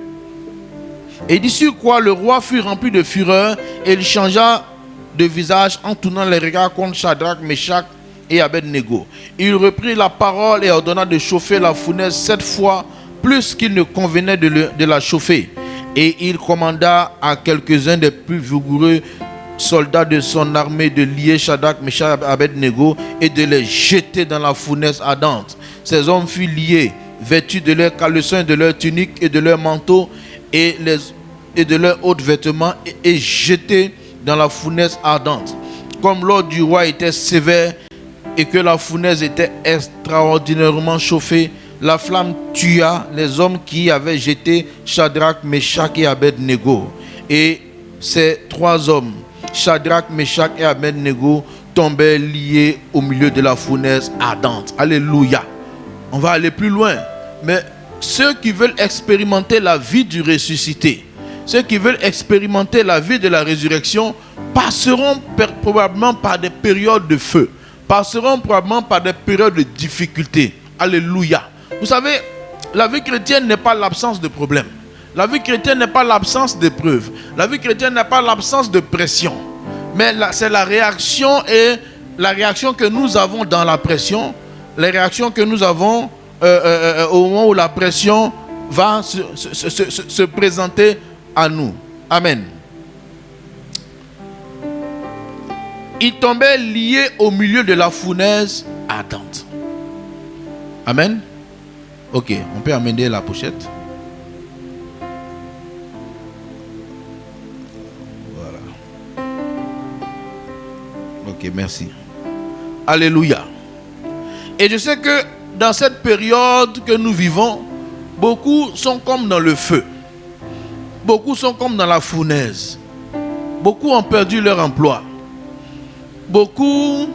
Et d'ici quoi le roi fut rempli de fureur et il changea de visage en tournant les regards contre Shadrach, Meshach et Abed-Nego. Il reprit la parole et ordonna de chauffer la fournaise 7 fois plus qu'il ne convenait de la chauffer. Et il commanda à quelques-uns des plus vigoureux soldats de son armée de lier Shadrach, Meshach et Abed-Nego et de les jeter dans la fournaise ardente. Ces hommes furent liés, vêtus de leurs caleçons, de leurs tuniques et de leurs manteaux et de leurs autres vêtements et jetés dans la fournaise ardente. Comme l'ordre du roi était sévère et que la fournaise était extraordinairement chauffée, la flamme tua les hommes qui avaient jeté Shadrach, Meshach et Abed-Nego. Et ces 3 hommes, Shadrach, Meshach et Abed-Nego, tombaient liés au milieu de la fournaise ardente. Alléluia. On va aller plus loin. Mais ceux qui veulent expérimenter la vie du ressuscité, ceux qui veulent expérimenter la vie de la résurrection, passeront probablement par des périodes de feu, passeront probablement par des périodes de difficulté. Alléluia. Vous savez, la vie chrétienne n'est pas l'absence de problèmes. La vie chrétienne n'est pas l'absence d'épreuves. La vie chrétienne n'est pas l'absence de pression. Mais c'est la réaction que nous avons dans la pression, les réactions que nous avons au moment où la pression va se présenter à nous. Amen. Il tombait lié au milieu de la fournaise ardente. Amen. Ok, on peut amener la pochette. Voilà. Ok, merci. Alléluia. Et je sais que dans cette période que nous vivons, beaucoup sont comme dans le feu. Beaucoup sont comme dans la fournaise. Beaucoup ont perdu leur emploi. Beaucoup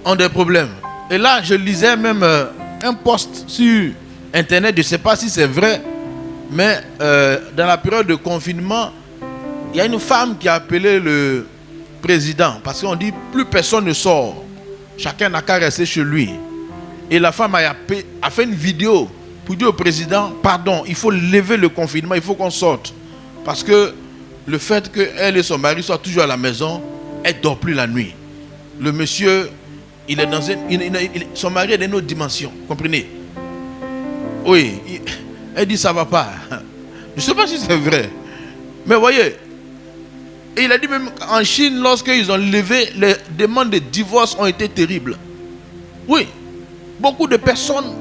ont des problèmes. Et là, je lisais même un post sur Internet, je ne sais pas si c'est vrai, mais dans la période de confinement, il y a une femme qui a appelé le président parce qu'on dit plus personne ne sort. Chacun n'a qu'à rester chez lui. Et la femme a fait une vidéo pour dire au président, pardon, il faut lever le confinement, il faut qu'on sorte. Parce que le fait qu'elle et son mari soient toujours à la maison, elle ne dort plus la nuit. Le monsieur, il est dans son mari est dans une autre dimension, comprenez? Oui, elle dit ça ne va pas. Je ne sais pas si c'est vrai. Mais voyez, et il a dit même en Chine, lorsqu'ils ont levé, les demandes de divorce ont été terribles. Oui, beaucoup de personnes,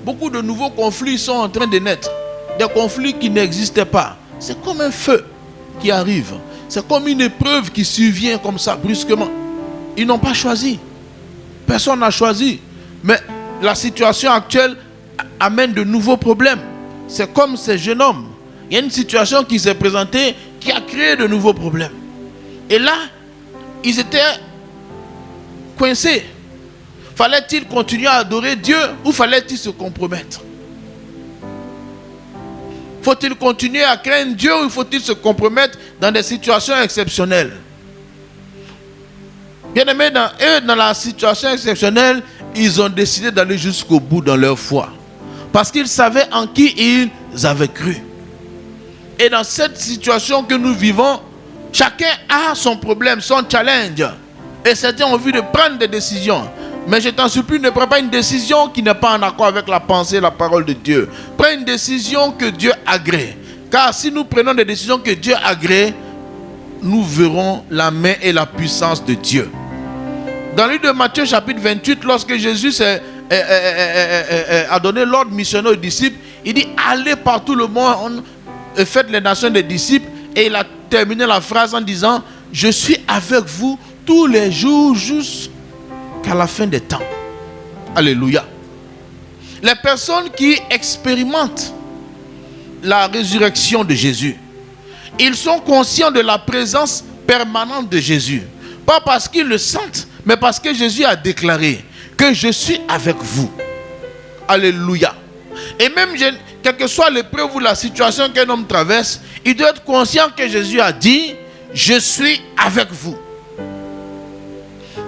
beaucoup de nouveaux conflits sont en train de naître. Des conflits qui n'existaient pas. C'est comme un feu qui arrive. C'est comme une épreuve qui survient comme ça, brusquement. Ils n'ont pas choisi. Personne n'a choisi. Mais la situation actuelle amène de nouveaux problèmes. C'est comme ces jeunes hommes. Il y a une situation qui s'est présentée qui a créé de nouveaux problèmes. Et là, ils étaient coincés. Fallait-il continuer à adorer Dieu ou fallait-il se compromettre? Faut-il continuer à craindre Dieu ou faut-il se compromettre dans des situations exceptionnelles? Bien aimé, dans la situation exceptionnelle, ils ont décidé d'aller jusqu'au bout dans leur foi. Parce qu'ils savaient en qui ils avaient cru. Et dans cette situation que nous vivons, chacun a son problème, son challenge. Et certains ont envie de prendre des décisions. Mais je t'en supplie, ne prends pas une décision qui n'est pas en accord avec la pensée et la parole de Dieu. Prends une décision que Dieu agrée. Car si nous prenons des décisions que Dieu agrée, nous verrons la main et la puissance de Dieu. Dans le livre de Matthieu chapitre 28, lorsque Jésus a donné l'ordre missionnaire aux disciples, il dit allez par tout le monde et faites les nations des disciples. Et il a terminé la phrase en disant je suis avec vous tous les jours jusqu'à la fin des temps. Alléluia. Les personnes qui expérimentent la résurrection de Jésus, ils sont conscients de la présence permanente de Jésus. Pas parce qu'ils le sentent, mais parce que Jésus a déclaré que je suis avec vous. Alléluia. Et même, quelle que soit l'épreuve ou la situation qu'un homme traverse, il doit être conscient que Jésus a dit, je suis avec vous.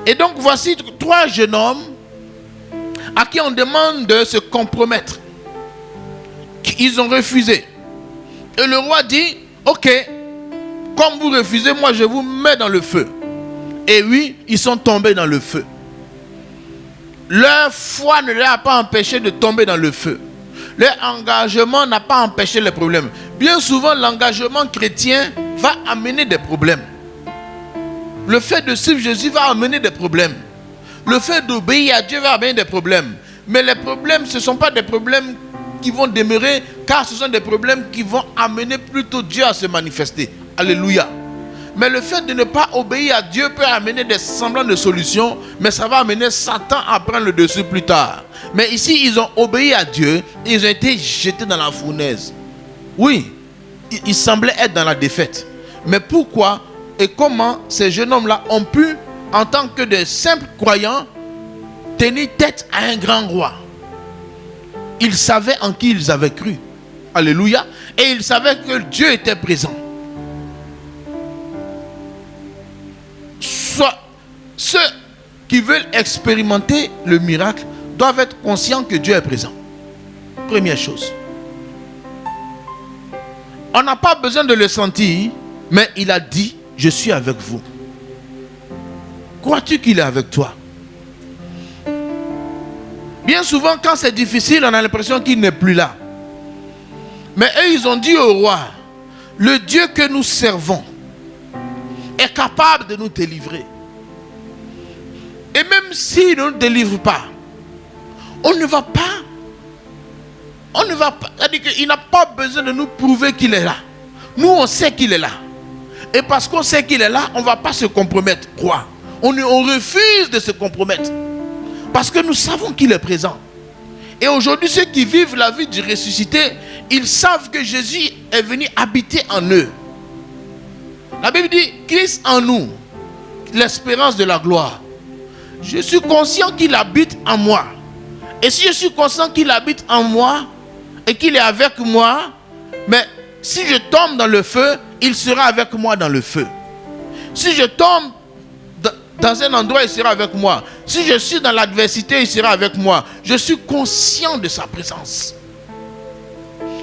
Et donc, voici 3 jeunes hommes à qui on demande de se compromettre. Ils ont refusé. Et le roi dit, ok, comme vous refusez, moi je vous mets dans le feu. Et oui, ils sont tombés dans le feu. Leur foi ne leur a pas empêché de tomber dans le feu. Leur engagement n'a pas empêché les problèmes. Bien souvent, l'engagement chrétien va amener des problèmes. Le fait de suivre Jésus va amener des problèmes. Le fait d'obéir à Dieu va amener des problèmes. Mais les problèmes, ce ne sont pas des problèmes qui vont demeurer, car ce sont des problèmes qui vont amener plutôt Dieu à se manifester. Alléluia. Mais le fait de ne pas obéir à Dieu peut amener des semblants de solutions, mais ça va amener Satan à prendre le dessus plus tard. Mais ici, ils ont obéi à Dieu et ils ont été jetés dans la fournaise. Oui, ils semblaient être dans la défaite. Mais pourquoi et comment ces jeunes hommes-là ont pu, en tant que de simples croyants, tenir tête à un grand roi? Ils savaient en qui ils avaient cru. Alléluia. Et ils savaient que Dieu était présent. Soit ceux qui veulent expérimenter le miracle doivent être conscients que Dieu est présent. Première chose. On n'a pas besoin de le sentir, mais il a dit, je suis avec vous. Crois-tu qu'il est avec toi? Bien souvent, quand c'est difficile, on a l'impression qu'il n'est plus là. Mais eux, ils ont dit au roi, le Dieu que nous servons est capable de nous délivrer. Et même s'il ne nous délivre pas, on ne va pas. C'est-à-dire qu'il n'a pas besoin de nous prouver qu'il est là. Nous, on sait qu'il est là. Et parce qu'on sait qu'il est là, on ne va pas se compromettre. Quoi? On refuse de se compromettre. Parce que nous savons qu'il est présent. Et aujourd'hui, ceux qui vivent la vie du ressuscité, ils savent que Jésus est venu habiter en eux. La Bible dit, Christ en nous, l'espérance de la gloire. Je suis conscient qu'il habite en moi. Et si je suis conscient qu'il habite en moi et qu'il est avec moi, mais si je tombe dans le feu, il sera avec moi dans le feu. Si je tombe dans un endroit, il sera avec moi. Si je suis dans l'adversité, il sera avec moi. Je suis conscient de sa présence.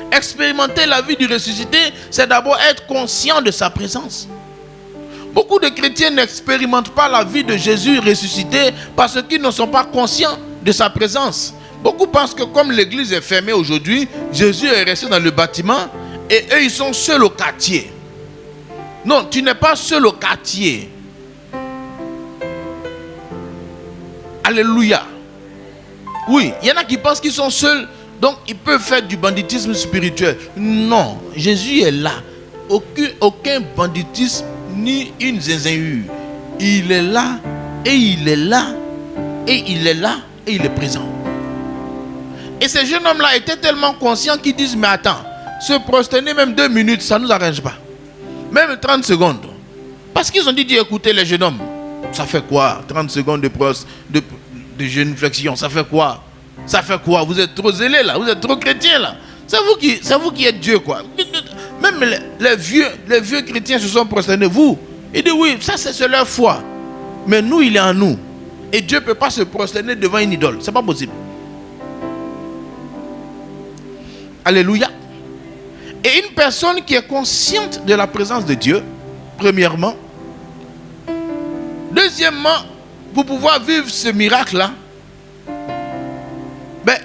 Expérimenter la vie du ressuscité, c'est d'abord être conscient de sa présence. Beaucoup de chrétiens n'expérimentent pas la vie de Jésus ressuscité parce qu'ils ne sont pas conscients de sa présence. Beaucoup pensent que comme l'église est fermée aujourd'hui, Jésus est resté dans le bâtiment et eux ils sont seuls au quartier. Non, tu n'es pas seul au quartier. Alléluia. Oui, il y en a qui pensent qu'ils sont seuls, donc ils peuvent faire du banditisme spirituel. Non, Jésus est là. Aucun banditisme ni une zinzinhure. Il est là et il est là et il est là et il est présent. Et ces jeunes hommes-là étaient tellement conscients qu'ils disent, mais attends, se prosterner même 2 minutes, ça ne nous arrange pas. Même 30 secondes. Parce qu'ils ont dit, écoutez les jeunes hommes, ça fait quoi 30 secondes de génuflexion, ça fait quoi? Ça fait quoi? Vous êtes trop zélés là, vous êtes trop chrétiens là. C'est vous qui êtes Dieu quoi. Même les vieux chrétiens se sont prosternés. Vous, ils disent oui, ça c'est leur foi. Mais nous, il est en nous. Et Dieu ne peut pas se prosterner devant une idole. C'est pas possible. Alléluia. Et une personne qui est consciente de la présence de Dieu, premièrement. Deuxièmement, pour pouvoir vivre ce miracle-là,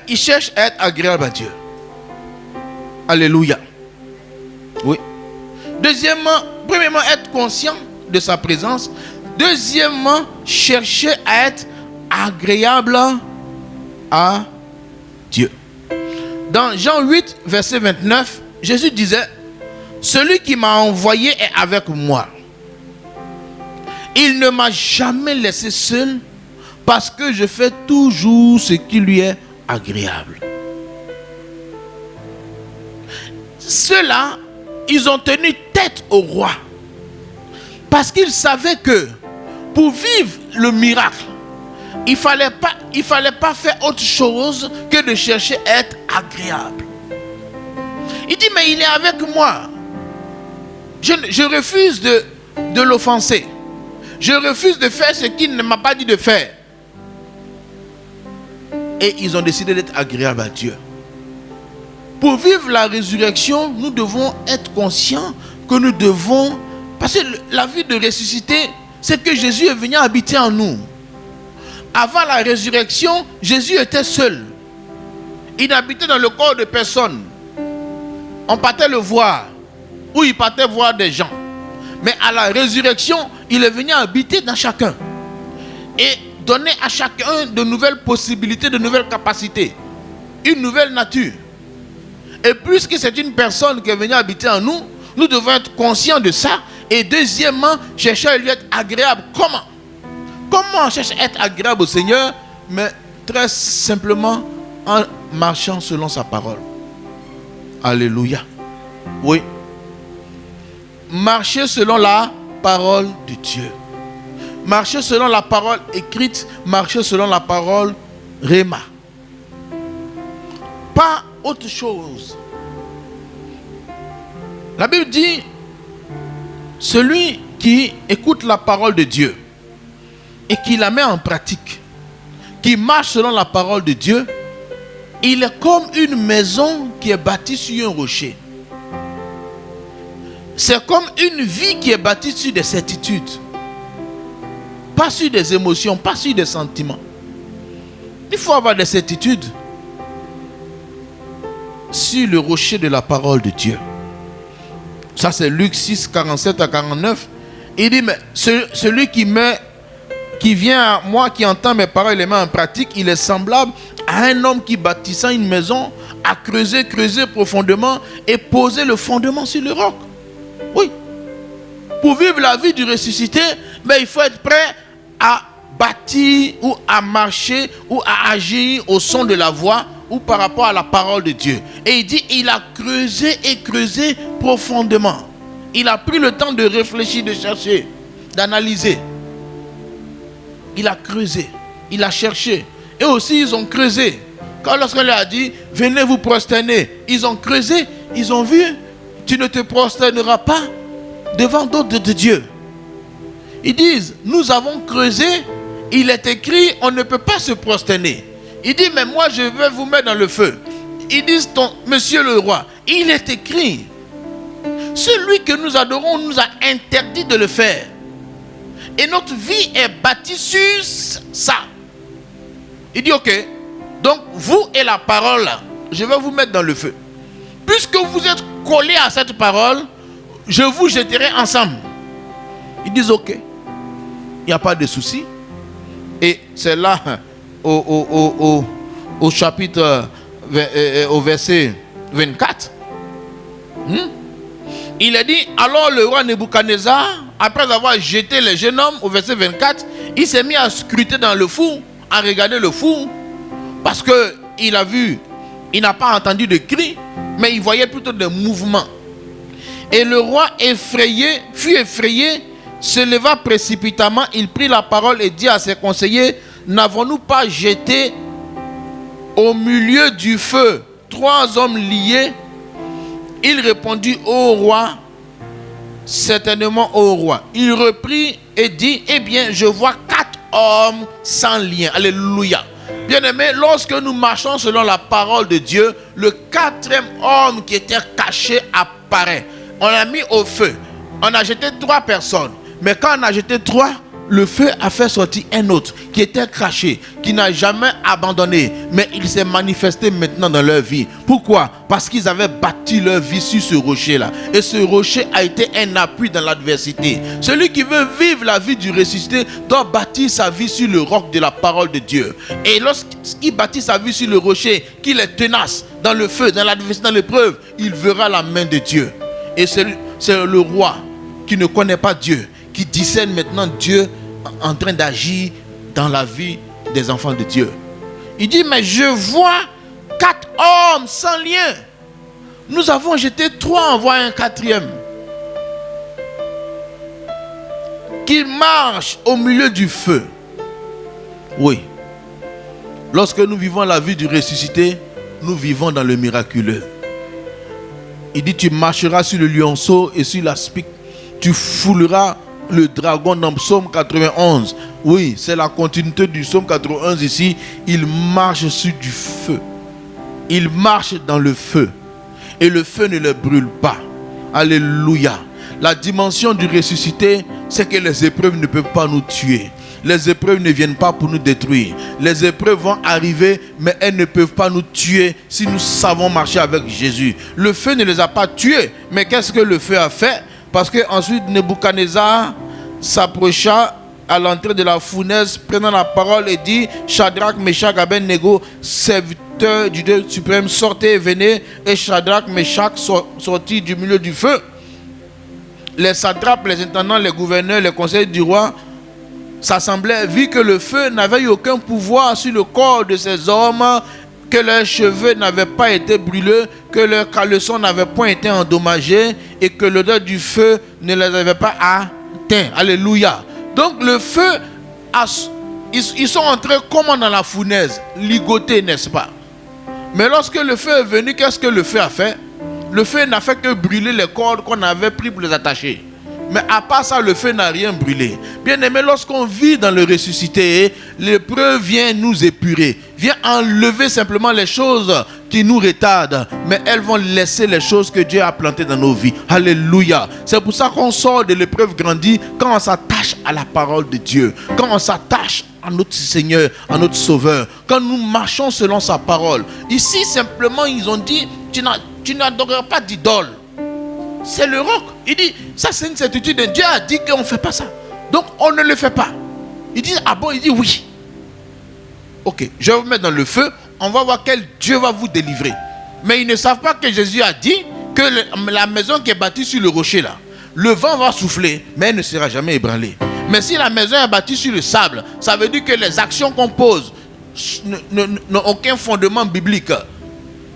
il cherche à être agréable à Dieu. Alléluia. Oui. Premièrement, être conscient de sa présence. Deuxièmement, chercher à être agréable à Dieu. Dans Jean 8, verset 29, Jésus disait, celui qui m'a envoyé est avec moi. Il ne m'a jamais laissé seul parce que je fais toujours ce qui lui est agréable. Ceux-là, ils ont tenu tête au roi Parce qu'il savait que pour vivre le miracle, il fallait pas faire autre chose que de chercher à être agréable. Il dit, mais il est avec moi. Je refuse de l'offenser. Je refuse de faire ce qu'il ne m'a pas dit de faire. Et ils ont décidé d'être agréables à Dieu. Pour vivre la résurrection, nous devons être conscients que nous devons... Parce que la vie de ressuscité, c'est que Jésus est venu habiter en nous. Avant la résurrection, Jésus était seul. Il n'habitait dans le corps de personne. On partait le voir. Ou il partait voir des gens. Mais à la résurrection, il est venu habiter dans chacun. Et donner à chacun de nouvelles possibilités, de nouvelles capacités. Une nouvelle nature. Et puisque c'est une personne qui est venue habiter en nous, nous devons être conscients de ça. Et deuxièmement, chercher à lui être agréable. Comment? Comment on cherche à être agréable au Seigneur? Mais très simplement en marchant selon sa parole. Alléluia. Oui. Marcher selon la parole de Dieu. Marcher selon la parole écrite. Marcher selon la parole Réma. Pas autre chose. La Bible dit, celui qui écoute la parole de Dieu et qui la met en pratique, qui marche selon la parole de Dieu, il est comme une maison qui est bâtie sur un rocher. C'est comme une vie qui est bâtie sur des certitudes. Pas sur des émotions, pas sur des sentiments. Il faut avoir des certitudes sur le rocher de la parole de Dieu. Ça c'est Luc 6, 47 à 49. Il dit, mais celui qui vient à moi, qui entend mes paroles et les met en pratique, il est semblable à un homme qui bâtissant une maison, a creusé profondément et posé le fondement sur le roc. Oui. Pour vivre la vie du ressuscité, mais il faut être prêt à bâtir ou à marcher ou à agir au son de la voix ou par rapport à la parole de Dieu. Et il dit, il a creusé profondément. Il a pris le temps de réfléchir, de chercher, d'analyser. Il a creusé, il a cherché. Et aussi ils ont creusé. Quand lorsqu'on leur a dit, venez vous prosterner, ils ont creusé, ils ont vu, tu ne te prosterneras pas devant d'autres de Dieu. Ils disent, nous avons creusé, il est écrit, on ne peut pas se prosterner. Il dit, mais moi je vais vous mettre dans le feu. Ils disent, monsieur le roi, il est écrit, celui que nous adorons nous a interdit de le faire. Et notre vie est bâtie sur ça. Il dit, ok, donc vous et la parole, je vais vous mettre dans le feu. Puisque vous êtes collés à cette parole, je vous jetterai ensemble. Ils disent, ok, il n'y a pas de souci. Et c'est là, au chapitre, au verset 24. Il a dit, alors le roi Nebuchadnezzar, après avoir jeté les jeunes hommes, au verset 24, il s'est mis à scruter dans le four, à regarder le four, parce qu'il a vu, il n'a pas entendu de cris, mais il voyait plutôt des mouvements. Et le roi fut effrayé, se leva précipitamment, il prit la parole et dit à ses conseillers, n'avons-nous pas jeté au milieu du feu 3 hommes liés? Il répondit au roi, certainement au roi. Il reprit et dit, eh bien, je vois 4 hommes sans lien. Alléluia. Bien-aimés, lorsque nous marchons selon la parole de Dieu, le 4e homme qui était caché apparaît. On l'a mis au feu. On a jeté 3 personnes. Mais quand on a jeté 3, le feu a fait sortir un autre qui était caché, qui n'a jamais abandonné, mais il s'est manifesté maintenant dans leur vie. Pourquoi? Parce qu'ils avaient bâti leur vie sur ce rocher-là. Et ce rocher a été un appui dans l'adversité. Celui qui veut vivre la vie du ressuscité doit bâtir sa vie sur le roc de la parole de Dieu. Et lorsqu'il bâtit sa vie sur le rocher, qu'il est tenace dans le feu, dans l'adversité, dans l'épreuve, il verra la main de Dieu. Et c'est le roi qui ne connaît pas Dieu, qui discerne maintenant Dieu en train d'agir dans la vie des enfants de Dieu. Il dit, mais je vois 4 hommes sans lien. Nous avons jeté 3, on voit un 4e. qu'il marche au milieu du feu. Oui. Lorsque nous vivons la vie du ressuscité, nous vivons dans le miraculeux. Il dit, tu marcheras sur le lionceau et sur l'aspic. Tu fouleras le dragon dans Psaume 91. Oui, c'est la continuité du Psaume 91 ici. Il marche sur du feu. Il marche dans le feu. Et le feu ne le brûle pas. Alléluia. La dimension du ressuscité, c'est que les épreuves ne peuvent pas nous tuer. Les épreuves ne viennent pas pour nous détruire. Les épreuves vont arriver, mais elles ne peuvent pas nous tuer si nous savons marcher avec Jésus. Le feu ne les a pas tués. Mais qu'est-ce que le feu a fait? Parce que ensuite Nebuchadnezzar s'approcha à l'entrée de la fournaise, prenant la parole et dit, Shadrach, Meshach, Abednego, serviteurs du Dieu suprême, sortez et venez. Et Shadrach, Meshach sortit du milieu du feu. Les satrapes, les intendants, les gouverneurs, les conseillers du roi s'assemblaient, vu que le feu n'avait eu aucun pouvoir sur le corps de ces hommes, que leurs cheveux n'avaient pas été brûlés, que leurs caleçons n'avaient point été endommagés et que l'odeur du feu ne les avait pas atteints. Alléluia. Donc le feu, ils sont entrés comme dans la fournaise, ligotés, n'est-ce pas? Mais lorsque le feu est venu, qu'est-ce que le feu a fait? Le feu n'a fait que brûler les cordes qu'on avait pris pour les attacher. Mais à part ça, le feu n'a rien brûlé. Bien aimé, lorsqu'on vit dans le ressuscité, l'épreuve vient nous épurer, vient enlever simplement les choses qui nous retardent, mais elles vont laisser les choses que Dieu a plantées dans nos vies. Alléluia. C'est pour ça qu'on sort de l'épreuve grandie quand on s'attache à la parole de Dieu, quand on s'attache à notre Seigneur, à notre Sauveur, quand nous marchons selon sa parole. Ici, simplement, ils ont dit, tu n'adoreras pas d'idole. C'est le roc. Il dit, ça c'est une certitude. Dieu a dit qu'on ne fait pas ça. Donc on ne le fait pas. Il dit, ah bon? Il dit oui. Ok, je vais vous mettre dans le feu. On va voir quel Dieu va vous délivrer. Mais ils ne savent pas que Jésus a dit que la maison qui est bâtie sur le rocher là, le vent va souffler, mais elle ne sera jamais ébranlée. Mais si la maison est bâtie sur le sable, ça veut dire que les actions qu'on pose n'ont aucun fondement biblique,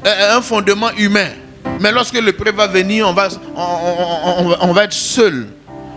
un fondement humain. Mais lorsque l'épreuve va venir, on va être seul.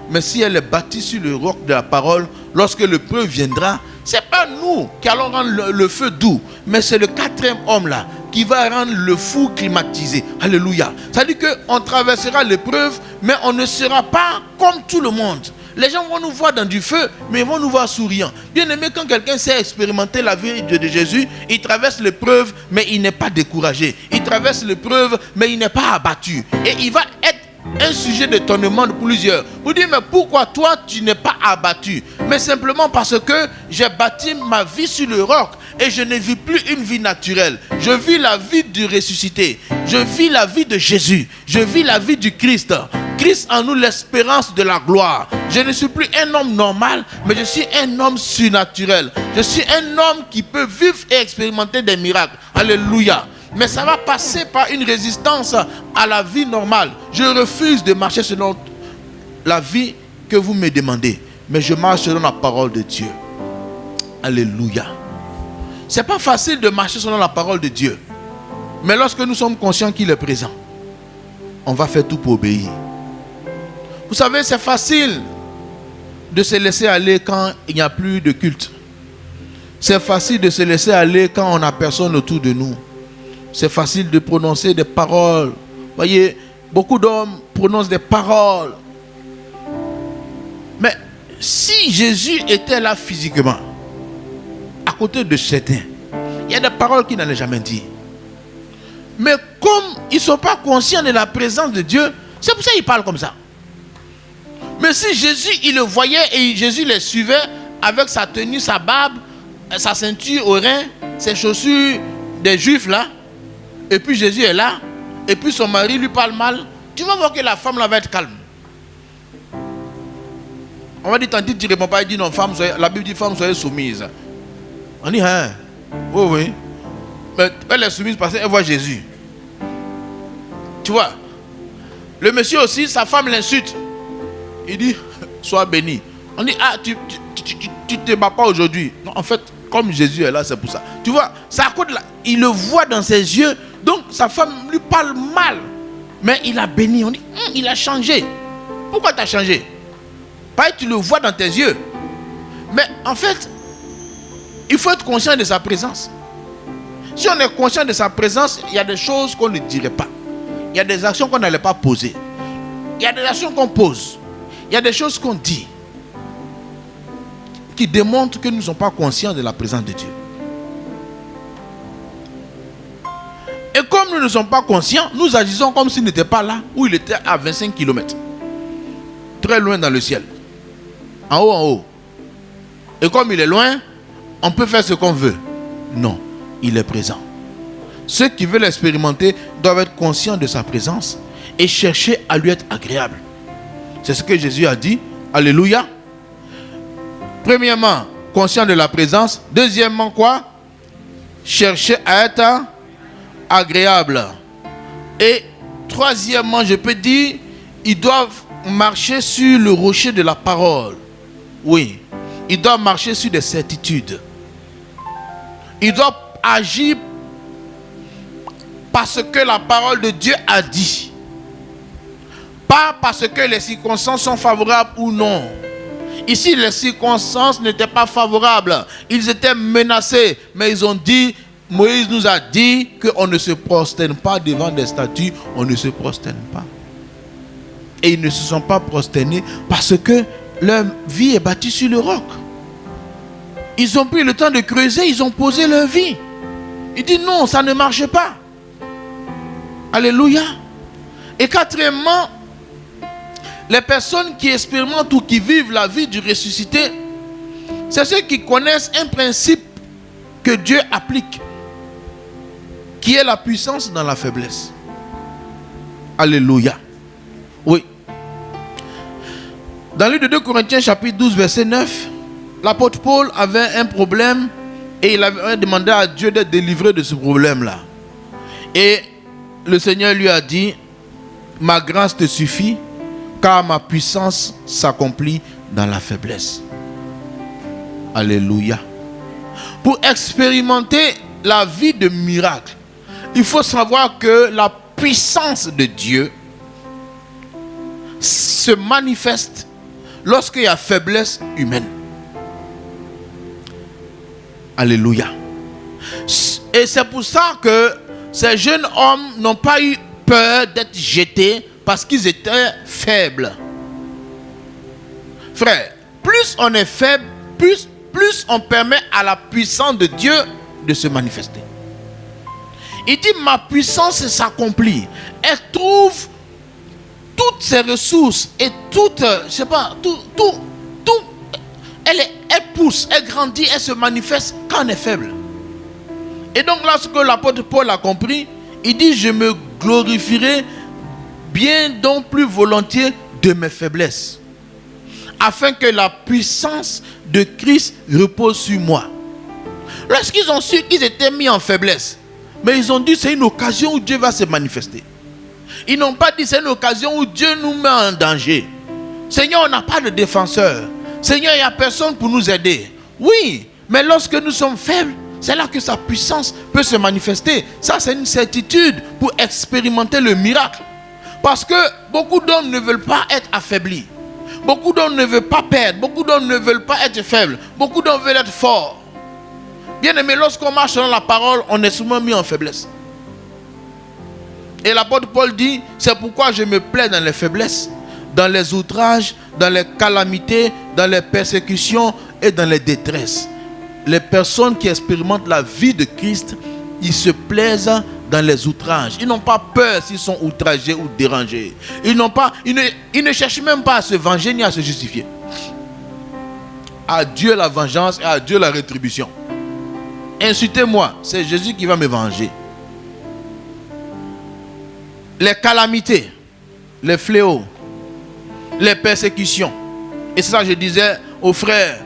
Mais si elle est bâtie sur le roc de la parole, lorsque l'épreuve viendra, ce n'est pas nous qui allons rendre le feu doux, mais c'est le quatrième homme là qui va rendre le fou climatisé. Alléluia. Ça veut dire qu'on traversera l'épreuve, mais on ne sera pas comme tout le monde. Les gens vont nous voir dans du feu, mais ils vont nous voir souriant. Bien aimé, quand quelqu'un sait expérimenter la vie de Jésus, il traverse l'épreuve, mais il n'est pas découragé. Il traverse l'épreuve, mais il n'est pas abattu. Et il va être un sujet d'étonnement de plusieurs. Vous dites, mais pourquoi toi, tu n'es pas abattu? Mais simplement parce que j'ai bâti ma vie sur le roc et je ne vis plus une vie naturelle. Je vis la vie du ressuscité. Je vis la vie de Jésus. Je vis la vie du Christ. Christ en nous l'espérance de la gloire. Je ne suis plus un homme normal, mais je suis un homme surnaturel. Je suis un homme qui peut vivre et expérimenter des miracles. Alléluia. Mais ça va passer par une résistance à la vie normale. Je refuse de marcher selon la vie que vous me demandez, mais je marche selon la parole de Dieu. Alléluia. C'est pas facile de marcher selon la parole de Dieu. Mais lorsque nous sommes conscients qu'il est présent, on va faire tout pour obéir. Vous savez, c'est facile de se laisser aller quand il n'y a plus de culte. C'est facile de se laisser aller quand on n'a personne autour de nous. C'est facile de prononcer des paroles. Voyez, beaucoup d'hommes prononcent des paroles. Mais si Jésus était là physiquement, à côté de certains, il y a des paroles qu'il n'allait jamais dire. Mais comme ils ne sont pas conscients de la présence de Dieu, c'est pour ça qu'ils parlent comme ça. Mais si Jésus, il le voyait et Jésus les suivait avec sa tenue, sa barbe, sa ceinture au rein, ses chaussures des Juifs là, et puis Jésus est là, et puis son mari lui parle mal, tu vas voir que la femme là va être calme. On va dire, tandis que tu ne réponds pas, il dit non, femme, la Bible dit femme, soyez soumise. On dit, hein, oui, oui. Mais elle est soumise parce qu'elle voit Jésus. Tu vois, le monsieur aussi, sa femme l'insulte. Il dit, sois béni. On dit, ah, tu te bats pas aujourd'hui. Non, en fait, comme Jésus est là, c'est pour ça. Tu vois, ça à cause là, il le voit dans ses yeux. Donc, sa femme lui parle mal. Mais il a béni. On dit, il a changé. Pourquoi tu as changé? Pas tu le vois dans tes yeux. Mais en fait, il faut être conscient de sa présence. Si on est conscient de sa présence, il y a des choses qu'on ne dirait pas. Il y a des actions qu'on n'allait pas poser. Il y a des actions qu'on pose. Il y a des choses qu'on dit qui démontrent que nous ne sommes pas conscients de la présence de Dieu. Et comme nous ne sommes pas conscients, nous agissons comme s'il n'était pas là, où il était à 25 km. Très loin dans le ciel. En haut, en haut. Et comme il est loin, on peut faire ce qu'on veut. Non, il est présent. Ceux qui veulent l'expérimenter doivent être conscients de sa présence et chercher à lui être agréable. C'est ce que Jésus a dit. Alléluia. Premièrement, conscient de la présence. Deuxièmement, quoi? Chercher à être agréable. Et troisièmement, je peux dire, ils doivent marcher sur le rocher de la parole. Oui, ils doivent marcher sur des certitudes. Ils doivent agir parce que la parole de Dieu a dit. Pas parce que les circonstances sont favorables ou non. Ici, les circonstances n'étaient pas favorables. Ils étaient menacés. Mais ils ont dit, Moïse nous a dit qu'on ne se prosterne pas devant des statues. On ne se prosterne pas. Et ils ne se sont pas prosternés parce que leur vie est bâtie sur le roc. Ils ont pris le temps de creuser, ils ont posé leur vie. Ils disent non, ça ne marche pas. Alléluia. Et quatrièmement, les personnes qui expérimentent ou qui vivent la vie du ressuscité, c'est ceux qui connaissent un principe que Dieu applique, qui est la puissance dans la faiblesse. Alléluia. Oui. Dans le livre de 2 Corinthiens chapitre 12 verset 9, l'apôtre Paul avait un problème et il avait demandé à Dieu d'être délivré de ce problème-là. Et le Seigneur lui a dit, ma grâce te suffit, car ma puissance s'accomplit dans la faiblesse. Alléluia. Pour expérimenter la vie de miracle, il faut savoir que la puissance de Dieu se manifeste lorsqu'il y a faiblesse humaine. Alléluia. Et c'est pour ça que ces jeunes hommes n'ont pas eu peur d'être jetés parce qu'ils étaient faibles. Frère, plus on est faible, plus on permet à la puissance de Dieu de se manifester. Il dit, ma puissance s'accomplit. Elle trouve toutes ses ressources et toutes, je sais pas, tout, elle pousse, elle grandit, elle se manifeste quand on est faible. Et donc lorsque l'apôtre Paul a compris, il dit, je me glorifierai bien donc plus volontiers de mes faiblesses, afin que la puissance de Christ repose sur moi. Lorsqu'ils ont su qu'ils étaient mis en faiblesse, mais ils ont dit c'est une occasion où Dieu va se manifester. Ils n'ont pas dit c'est une occasion où Dieu nous met en danger. Seigneur, on n'a pas de défenseur. Seigneur, il n'y a personne pour nous aider. Oui, mais lorsque nous sommes faibles, c'est là que sa puissance peut se manifester. Ça, c'est une certitude pour expérimenter le miracle. Parce que beaucoup d'hommes ne veulent pas être affaiblis. Beaucoup d'hommes ne veulent pas perdre. Beaucoup d'hommes ne veulent pas être faibles. Beaucoup d'hommes veulent être forts. Bien aimé, lorsqu'on marche dans la parole, on est souvent mis en faiblesse. Et l'apôtre Paul dit, c'est pourquoi je me plais dans les faiblesses, dans les outrages, dans les calamités, dans les persécutions et dans les détresses. Les personnes qui expérimentent la vie de Christ, ils se plaisent dans les outrages. Ils n'ont pas peur s'ils sont outragés ou dérangés. Ils ne cherchent même pas à se venger ni à se justifier. À Dieu la vengeance et à Dieu la rétribution. Insultez-moi, c'est Jésus qui va me venger. Les calamités, les fléaux, les persécutions. Et c'est ça que je disais aux frères,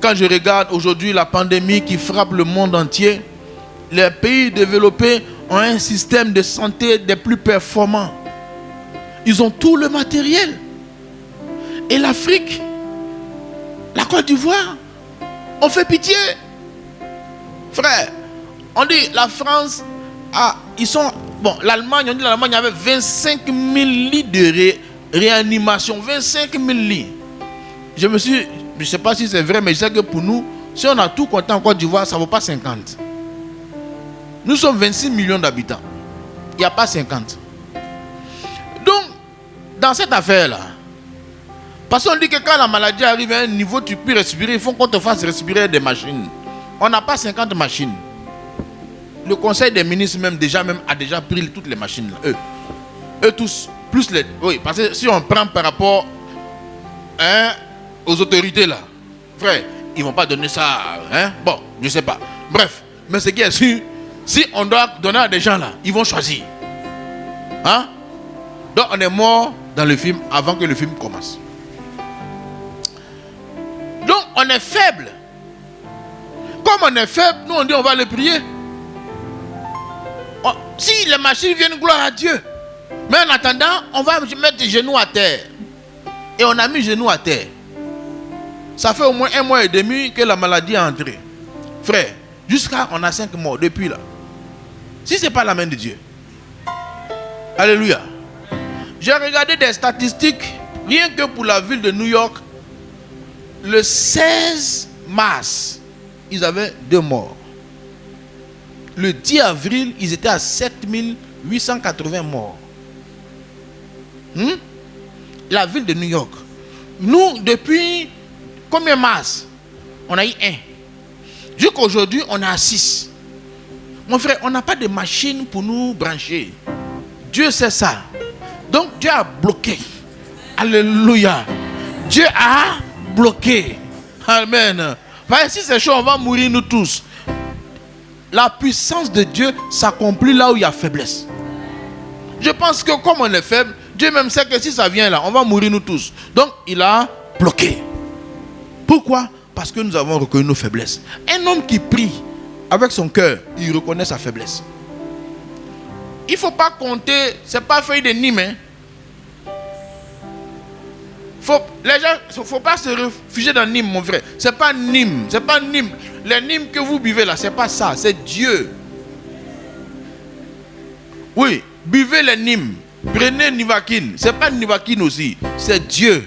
quand je regarde aujourd'hui la pandémie qui frappe le monde entier, les pays développés ont un système de santé des plus performants. Ils ont tout le matériel. Et l'Afrique, la Côte d'Ivoire, on fait pitié. Frère, on dit la France, l'Allemagne, on dit l'Allemagne avait 25 000 lits de réanimation. 25 000 lits. je ne sais pas si c'est vrai, mais je sais que pour nous, si on a tout compté en Côte d'Ivoire, ça ne vaut pas 50. Nous sommes 26 millions d'habitants. Il n'y a pas 50. Donc, dans cette affaire-là, parce qu'on dit que quand la maladie arrive à un niveau, tu peux respirer, il faut qu'on te fasse respirer des machines. On n'a pas 50 machines. Le conseil des ministres a déjà pris toutes les machines. Là. Eux tous, plus les... Oui, parce que si on prend par rapport aux autorités là, frère, ils ne vont pas donner ça. Bon, je ne sais pas. Bref, mais ce qui est sûr, si on doit donner à des gens là, ils vont choisir. Donc on est mort dans le film avant que le film commence. Donc on est faible. Comme on est faible, nous on dit on va le prier. Si les machines viennent, gloire à Dieu. Mais en attendant, on va mettre les genoux à terre. Et on a mis les genoux à terre. Ça fait au moins 1 mois et demi que la maladie est entrée. Frère, jusqu'à on a 5 morts depuis là. Si ce n'est pas la main de Dieu. Alléluia. J'ai regardé des statistiques, rien que pour la ville de New York, le 16 mars, ils avaient 2 morts. Le 10 avril, ils étaient à 7880 morts. La ville de New York. Nous, depuis combien mars? On a eu 1. Jusqu'aujourd'hui, on est à 6. Mon frère, on n'a pas de machine pour nous brancher. Dieu sait ça. Donc Dieu a bloqué. Alléluia. Dieu a bloqué. Amen. Parce que si c'est chaud, on va mourir nous tous. La puissance de Dieu s'accomplit là où il y a faiblesse. Je pense que comme on est faible, Dieu même sait que si ça vient là, on va mourir nous tous. Donc il a bloqué. Pourquoi? Parce que nous avons reconnu nos faiblesses. Un homme qui prie avec son cœur, il reconnaît sa faiblesse. Il ne faut pas compter, ce n'est pas feuille de Nîmes. Les gens, il ne faut pas se réfugier dans Nîmes, mon frère. Ce n'est pas Nîmes, c'est pas Nîmes. Les Nîmes que vous buvez là, ce n'est pas ça, c'est Dieu. Oui, buvez les Nîmes. Prenez Nivaquine. Ce n'est pas Nivaquine aussi, c'est Dieu.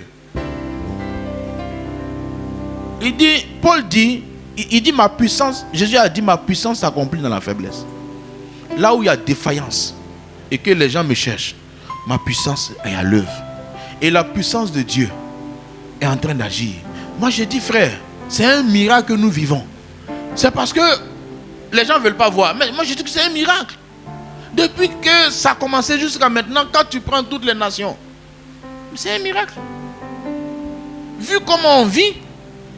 Paul dit, il dit ma puissance, Jésus a dit ma puissance s'accomplit dans la faiblesse. Là où il y a défaillance et que les gens me cherchent, ma puissance est à l'œuvre. Et la puissance de Dieu est en train d'agir. Moi je dis frère, c'est un miracle que nous vivons. C'est parce que les gens ne veulent pas voir. Mais moi je dis que c'est un miracle. Depuis que ça a commencé jusqu'à maintenant, quand tu prends toutes les nations, c'est un miracle. Vu comment on vit,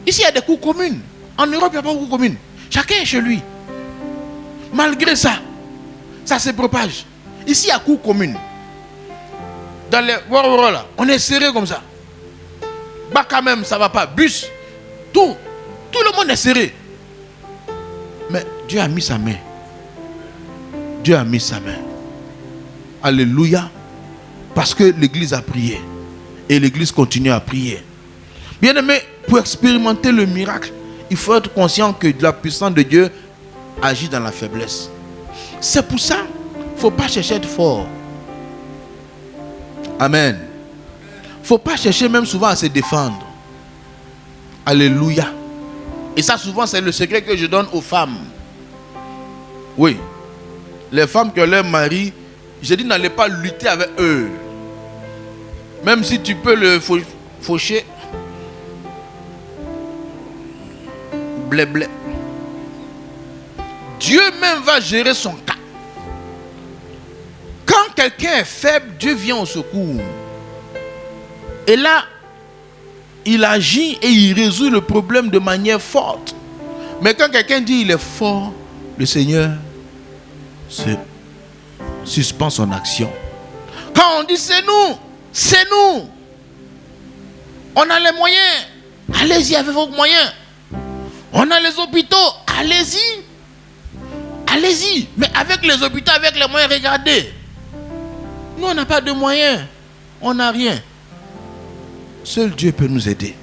ici il y a des cours communes. En Europe il n'y a pas de cours communes. Chacun est chez lui. Malgré ça, ça se propage. Ici il y a cours communes. Dans les là, on est serré comme ça. Bah quand même ça ne va pas. Bus, tout le monde est serré. Mais Dieu a mis sa main. Dieu a mis sa main. Alléluia. Parce que l'église a prié. Et l'église continue à prier. Bien aimé, pour expérimenter le miracle, il faut être conscient que la puissance de Dieu agit dans la faiblesse. C'est pour ça qu'il ne faut pas chercher à être fort. Amen. Il ne faut pas chercher même souvent à se défendre. Alléluia. Et ça souvent c'est le secret que je donne aux femmes. Oui. Les femmes qui ont leur mari, je dis n'allez pas lutter avec eux. Même si tu peux le faucher. Blé blé. Dieu même va gérer son cas. Quand quelqu'un est faible, Dieu vient au secours. Et là, il agit et il résout le problème de manière forte. Mais quand quelqu'un dit il est fort, le Seigneur suspend son action. Quand on dit c'est nous, on a les moyens, allez-y avec vos moyens. On a les hôpitaux, allez-y. Mais avec les hôpitaux, avec les moyens, regardez. Nous, on n'a pas de moyens. On n'a rien. Seul Dieu peut nous aider.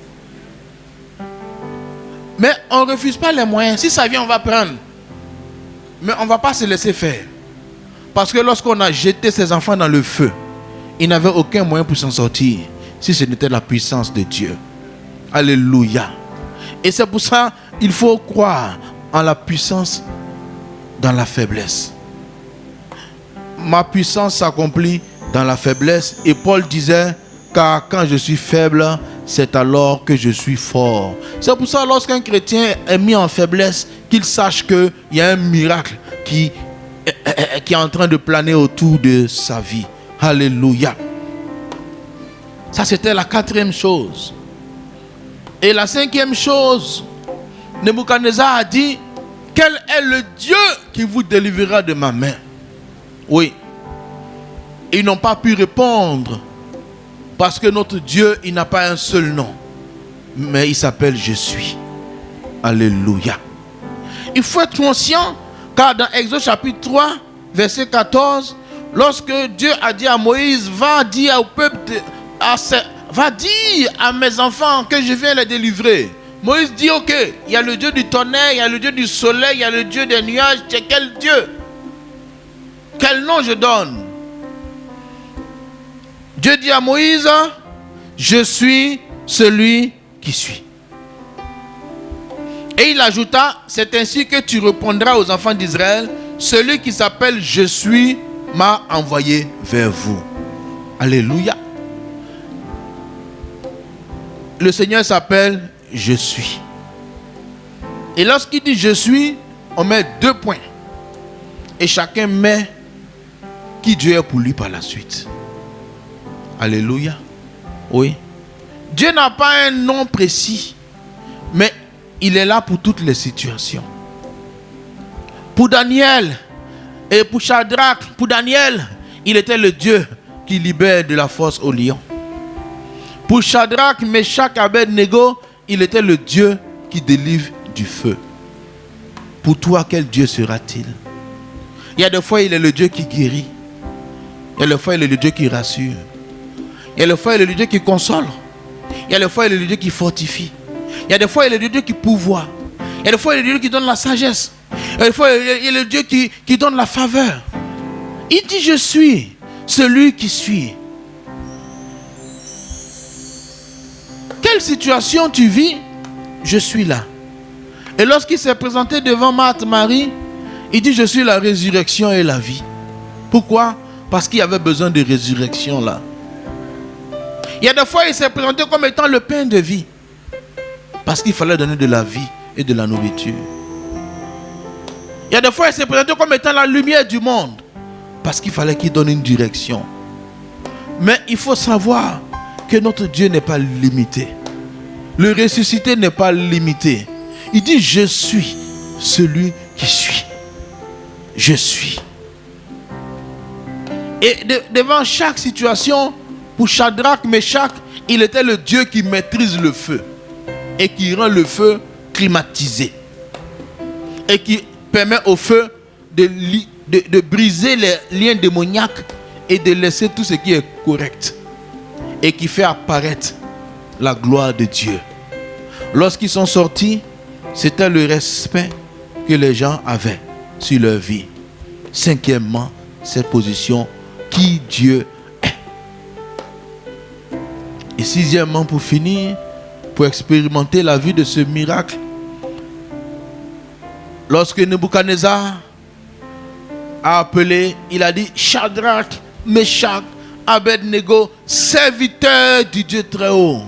Mais on ne refuse pas les moyens. Si ça vient, on va prendre. Mais on ne va pas se laisser faire. Parce que lorsqu'on a jeté ses enfants dans le feu, ils n'avaient aucun moyen pour s'en sortir. Si ce n'était la puissance de Dieu. Alléluia. Et c'est pour ça qu'il faut croire en la puissance dans la faiblesse. Ma puissance s'accomplit dans la faiblesse. Et Paul disait, car quand je suis faible, c'est alors que je suis fort. C'est pour ça lorsqu'un chrétien est mis en faiblesse, qu'il sache qu'il y a un miracle qui est en train de planer autour de sa vie. Alléluia. Ça, c'était la 4e chose. Et la 5e chose, Nebuchadnezzar a dit, quel est le Dieu qui vous délivrera de ma main? Oui. Ils n'ont pas pu répondre parce que notre Dieu, il n'a pas un seul nom, mais il s'appelle Je suis. Alléluia. Il faut être conscient, car dans Exode chapitre 3, verset 14, lorsque Dieu a dit à Moïse, va dire au peuple, va dire à mes enfants que je viens les délivrer. Moïse dit, ok, il y a le Dieu du tonnerre, il y a le Dieu du soleil, il y a le Dieu des nuages. C'est quel Dieu? Quel nom je donne? Dieu dit à Moïse, je suis celui qui suis. Et il ajouta, c'est ainsi que tu répondras aux enfants d'Israël, celui qui s'appelle je suis m'a envoyé vers vous. Alléluia. Le Seigneur s'appelle je suis. Et lorsqu'il dit je suis, on met 2 points. Et chacun met qui Dieu est pour lui par la suite. Alléluia. Oui. Dieu n'a pas un nom précis, mais il est là pour toutes les situations. Pour Daniel et pour Shadrach, pour Daniel, il était le Dieu qui libère de la force au lion. Pour Shadrach, Meshach, Abed-Nego, il était le Dieu qui délivre du feu. Pour toi, quel Dieu sera-t-il? Il y a des fois, il est le Dieu qui guérit. Il y a des fois, il est le Dieu qui rassure. Il y a des fois, il est le Dieu qui console. Il y a des fois, il est le Dieu qui fortifie. Il y a des fois, il est le Dieu qui pourvoit. Il y a des fois, il est le Dieu qui donne la sagesse. Il y a des fois, il est le Dieu qui donne la faveur. Il dit, je suis celui qui suis. Quelle situation tu vis? Je suis là. Et lorsqu'il s'est présenté devant Marthe, Marie, il dit, je suis la résurrection et la vie. Pourquoi? Parce qu'il y avait besoin de résurrection là. Il y a des fois, il s'est présenté comme étant le pain de vie. Parce qu'il fallait donner de la vie et de la nourriture. Il y a des fois, il s'est présenté comme étant la lumière du monde. Parce qu'il fallait qu'il donne une direction. Mais il faut savoir que notre Dieu n'est pas limité. Le ressuscité n'est pas limité. Il dit, je suis celui qui suis. Je suis. Et devant chaque situation, pour Shadrach, Meshach, il était le Dieu qui maîtrise le feu et qui rend le feu climatisé et qui permet au feu de briser les liens démoniaques et de laisser tout ce qui est correct et qui fait apparaître la gloire de Dieu. Lorsqu'ils sont sortis, c'était le respect que les gens avaient sur leur vie. 5e, cette position, qui Dieu est. Et 6e, pour finir, pour expérimenter la vie de ce miracle, lorsque Nebuchadnezzar a appelé, il a dit, Shadrach, Meshach, Abed-Nego, serviteurs du Dieu très haut.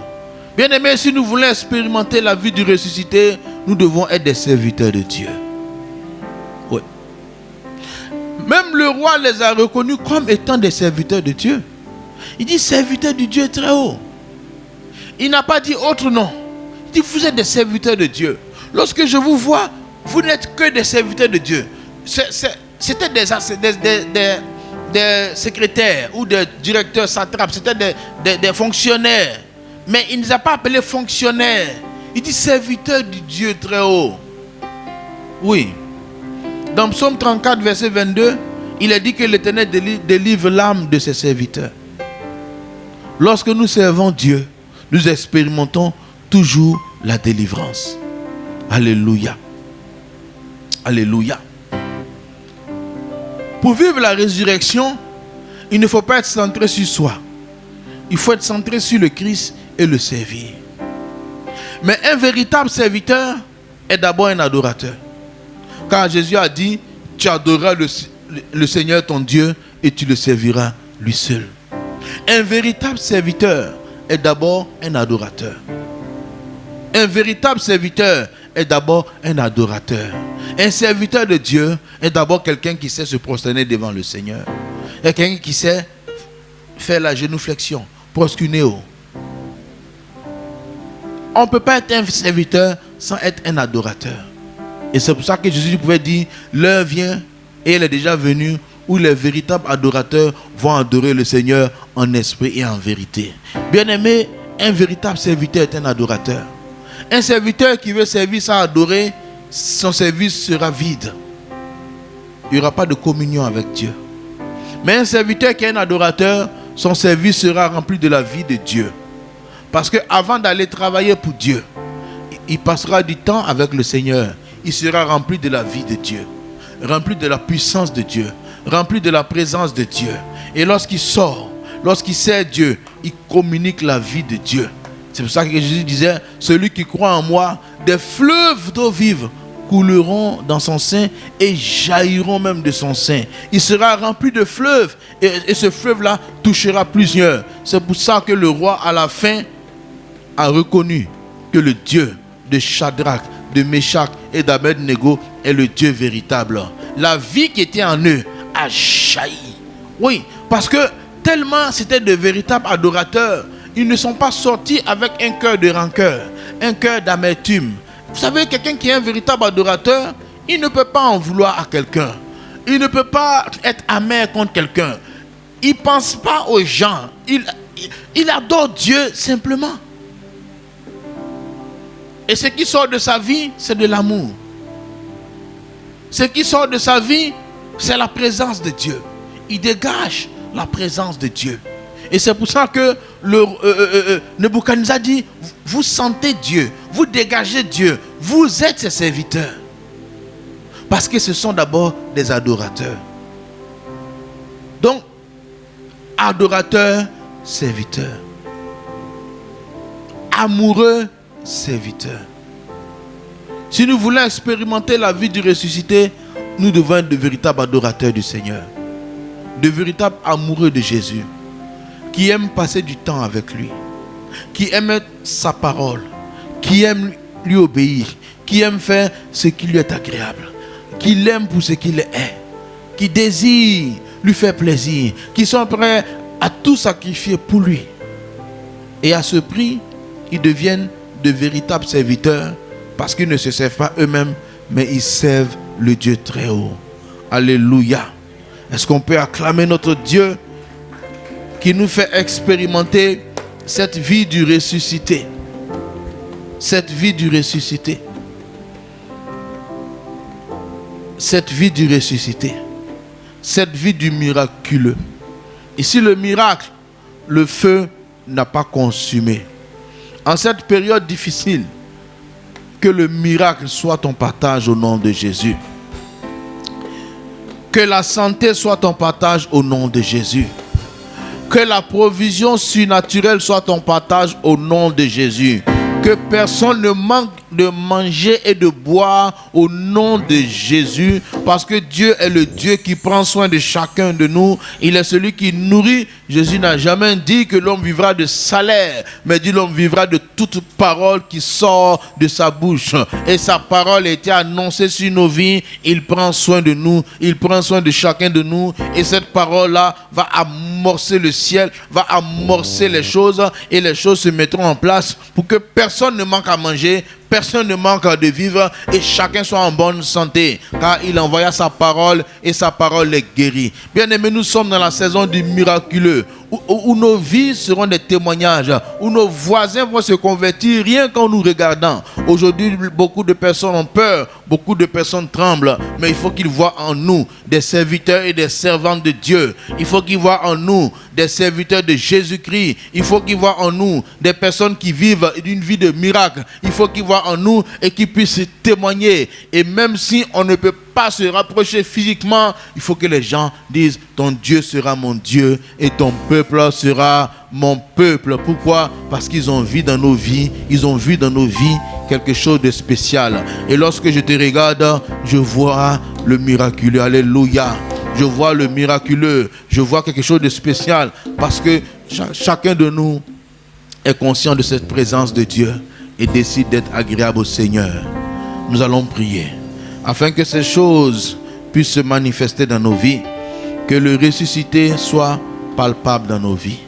Bien aimé, si nous voulons expérimenter la vie du ressuscité, nous devons être des serviteurs de Dieu. Oui. Même le roi les a reconnus comme étant des serviteurs de Dieu. Il dit serviteurs du Dieu très haut. Il n'a pas dit autre nom. Il dit vous êtes des serviteurs de Dieu. Lorsque je vous vois, vous n'êtes que des serviteurs de Dieu. C'était des secrétaires ou des directeurs satrapes, c'était des fonctionnaires. Mais il ne les a pas appelés fonctionnaires. Il dit serviteurs du Dieu très haut. Oui. Dans Psaume 34, verset 22, il est dit que l'Éternel délivre l'âme de ses serviteurs. Lorsque nous servons Dieu, nous expérimentons toujours la délivrance. Alléluia. Alléluia. Pour vivre la résurrection, il ne faut pas être centré sur soi. Il faut être centré sur le Christ et le servir. Mais un véritable serviteur est d'abord un adorateur. Quand Jésus a dit, tu adoreras le Seigneur ton Dieu et tu le serviras lui seul. Un véritable serviteur est d'abord un adorateur. Un véritable serviteur est d'abord un adorateur. Un serviteur de Dieu est d'abord quelqu'un qui sait se prosterner devant le Seigneur. Quelqu'un qui sait faire la génuflexion, proskuneo. On ne peut pas être un serviteur sans être un adorateur. Et c'est pour ça que Jésus pouvait dire, l'heure vient et elle est déjà venue où les véritables adorateurs vont adorer le Seigneur en esprit et en vérité. Bien-aimé, un véritable serviteur est un adorateur. Un serviteur qui veut servir sans adorer, son service sera vide. Il n'y aura pas de communion avec Dieu. Mais un serviteur qui est un adorateur, son service sera rempli de la vie de Dieu. Parce qu'avant d'aller travailler pour Dieu, il passera du temps avec le Seigneur. Il sera rempli de la vie de Dieu, rempli de la puissance de Dieu, rempli de la présence de Dieu. Et lorsqu'il sort, lorsqu'il sert Dieu, il communique la vie de Dieu. C'est pour ça que Jésus disait, celui qui croit en moi, des fleuves d'eau vive couleront dans son sein et jailliront même de son sein. Il sera rempli de fleuves et ce fleuve-là touchera plusieurs. C'est pour ça que le roi à la fin a reconnu que le Dieu de Shadrach, de Meshach et d'Abednego est le Dieu véritable. La vie qui était en eux a jailli. Oui, parce que tellement c'était de véritables adorateurs, ils ne sont pas sortis avec un cœur de rancœur, un cœur d'amertume. Vous savez, quelqu'un qui est un véritable adorateur, il ne peut pas en vouloir à quelqu'un. Il ne peut pas être amer contre quelqu'un. Il ne pense pas aux gens. Il adore Dieu simplement. Et ce qui sort de sa vie, c'est de l'amour. Ce qui sort de sa vie, c'est la présence de Dieu. Il dégage la présence de Dieu. Et c'est pour ça que Nebuchadnezzar dit, vous sentez Dieu, vous dégagez Dieu, vous êtes ses serviteurs. Parce que ce sont d'abord des adorateurs. Donc, adorateur, serviteur. Amoureux, serviteur. Si nous voulons expérimenter la vie du ressuscité, nous devons être de véritables adorateurs du Seigneur. De véritables amoureux de Jésus. Qui aiment passer du temps avec lui. Qui aiment sa parole. Qui aiment lui obéir. Qui aiment faire ce qui lui est agréable. Qui l'aiment pour ce qu'il est. Qui désirent lui faire plaisir. Qui sont prêts à tout sacrifier pour lui. Et à ce prix, ils deviennent de véritables serviteurs parce qu'ils ne se servent pas eux-mêmes, mais ils servent le Dieu très haut. Alléluia. Est-ce qu'on peut acclamer notre Dieu qui nous fait expérimenter cette vie du ressuscité? Cette vie du ressuscité. Cette vie du ressuscité. Cette vie du miraculeux. Ici, le miracle, le feu n'a pas consumé. En cette période difficile, que le miracle soit ton partage au nom de Jésus. Que la santé soit ton partage au nom de Jésus. Que la provision surnaturelle soit ton partage au nom de Jésus. Que personne ne manque de manger et de boire au nom de Jésus, parce que Dieu est le Dieu qui prend soin de chacun de nous. Il est celui qui nourrit. Jésus n'a jamais dit que l'homme vivra de salaire, mais dit l'homme vivra de toute parole qui sort de sa bouche. Et sa parole a été annoncée sur nos vies. Il prend soin de nous, il prend soin de chacun de nous, et cette parole-là va amorcer le ciel, va amorcer les choses, et les choses se mettront en place pour que personne ne manque à manger, personne ne manque de vivre et chacun soit en bonne santé, car il envoya sa parole et sa parole les guérit. Bien aimés, nous sommes dans la saison du miraculeux, où nos vies seront des témoignages, où nos voisins vont se convertir rien qu'en nous regardant. Aujourd'hui, beaucoup de personnes ont peur, beaucoup de personnes tremblent, mais il faut qu'ils voient en nous des serviteurs et des servantes de Dieu. Il faut qu'ils voient en nous des serviteurs de Jésus-Christ. Il faut qu'ils voient en nous des personnes qui vivent une vie de miracle. Il faut qu'ils voient en nous et qu'ils puissent témoigner. Et même si on ne peut pas se rapprocher physiquement, il faut que les gens disent: ton Dieu sera mon Dieu et ton peuple sera mon peuple. Pourquoi? Parce qu'ils ont vu dans nos vies, quelque chose de spécial. Et lorsque je te regarde, je vois le miraculeux. Alléluia. Je vois le miraculeux. Je vois quelque chose de spécial. Parce que chacun de nous est conscient de cette présence de Dieu et décide d'être agréable au Seigneur. Nous allons prier afin que ces choses puissent se manifester dans nos vies. Que le ressuscité soit palpable dans nos vies.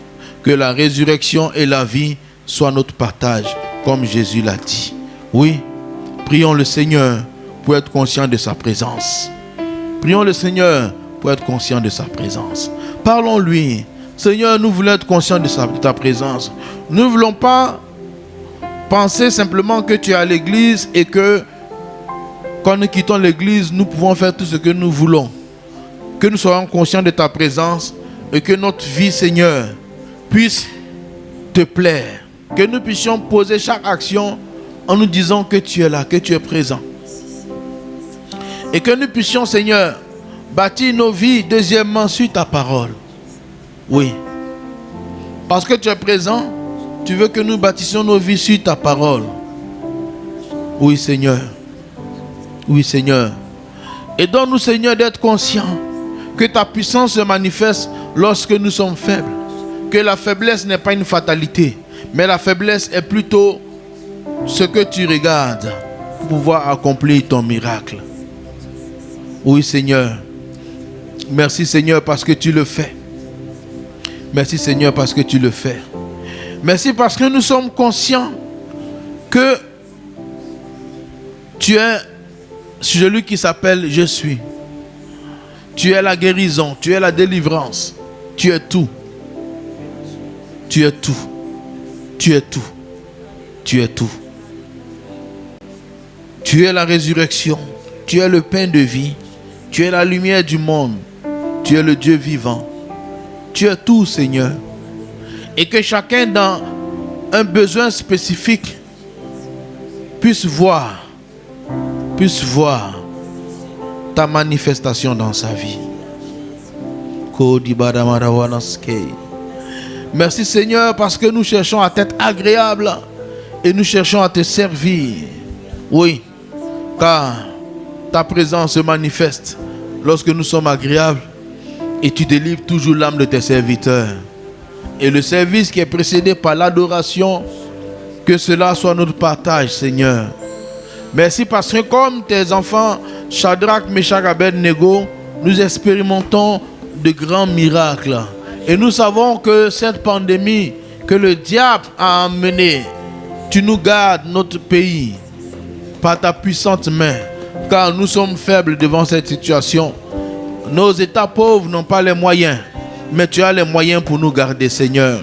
Que la résurrection et la vie soient notre partage, comme Jésus l'a dit. Oui, prions le Seigneur pour être conscient de sa présence. Prions le Seigneur pour être conscient de sa présence. Parlons-lui. Seigneur, nous voulons être conscients de ta présence. Nous ne voulons pas penser simplement que tu es à l'église et que quand nous quittons l'église, nous pouvons faire tout ce que nous voulons. Que nous soyons conscients de ta présence et que notre vie, Seigneur, puisse te plaire. Que nous puissions poser chaque action en nous disant que tu es là, que tu es présent. Et que nous puissions, Seigneur, bâtir nos vies, deuxièmement, sur ta parole. Oui. Parce que tu es présent, tu veux que nous bâtissions nos vies sur ta parole. Oui, Seigneur. Oui, Seigneur. Et donne-nous, Seigneur, d'être conscients que ta puissance se manifeste lorsque nous sommes faibles. Que la faiblesse n'est pas une fatalité, mais la faiblesse est plutôt ce que tu regardes pour pouvoir accomplir ton miracle. Oui, Seigneur. Merci, Seigneur, parce que tu le fais. Merci, Seigneur, parce que tu le fais. Merci parce que nous sommes conscients que tu es celui qui s'appelle Je suis. Tu es la guérison, tu es la délivrance. Tu es tout. Tu es tout. Tu es tout. Tu es tout. Tu es la résurrection. Tu es le pain de vie. Tu es la lumière du monde. Tu es le Dieu vivant. Tu es tout, Seigneur. Et que chacun dans un besoin spécifique puisse voir ta manifestation dans sa vie. Merci, Seigneur, parce que nous cherchons à être agréables et nous cherchons à te servir. Oui, car ta présence se manifeste lorsque nous sommes agréables et tu délivres toujours l'âme de tes serviteurs. Et le service qui est précédé par l'adoration, que cela soit notre partage, Seigneur. Merci parce que comme tes enfants, Shadrach, Meshach, Abednego, nous expérimentons de grands miracles. Et nous savons que cette pandémie que le diable a emmenée, tu nous gardes notre pays par ta puissante main. Car nous sommes faibles devant cette situation. Nos États pauvres n'ont pas les moyens. Mais tu as les moyens pour nous garder, Seigneur.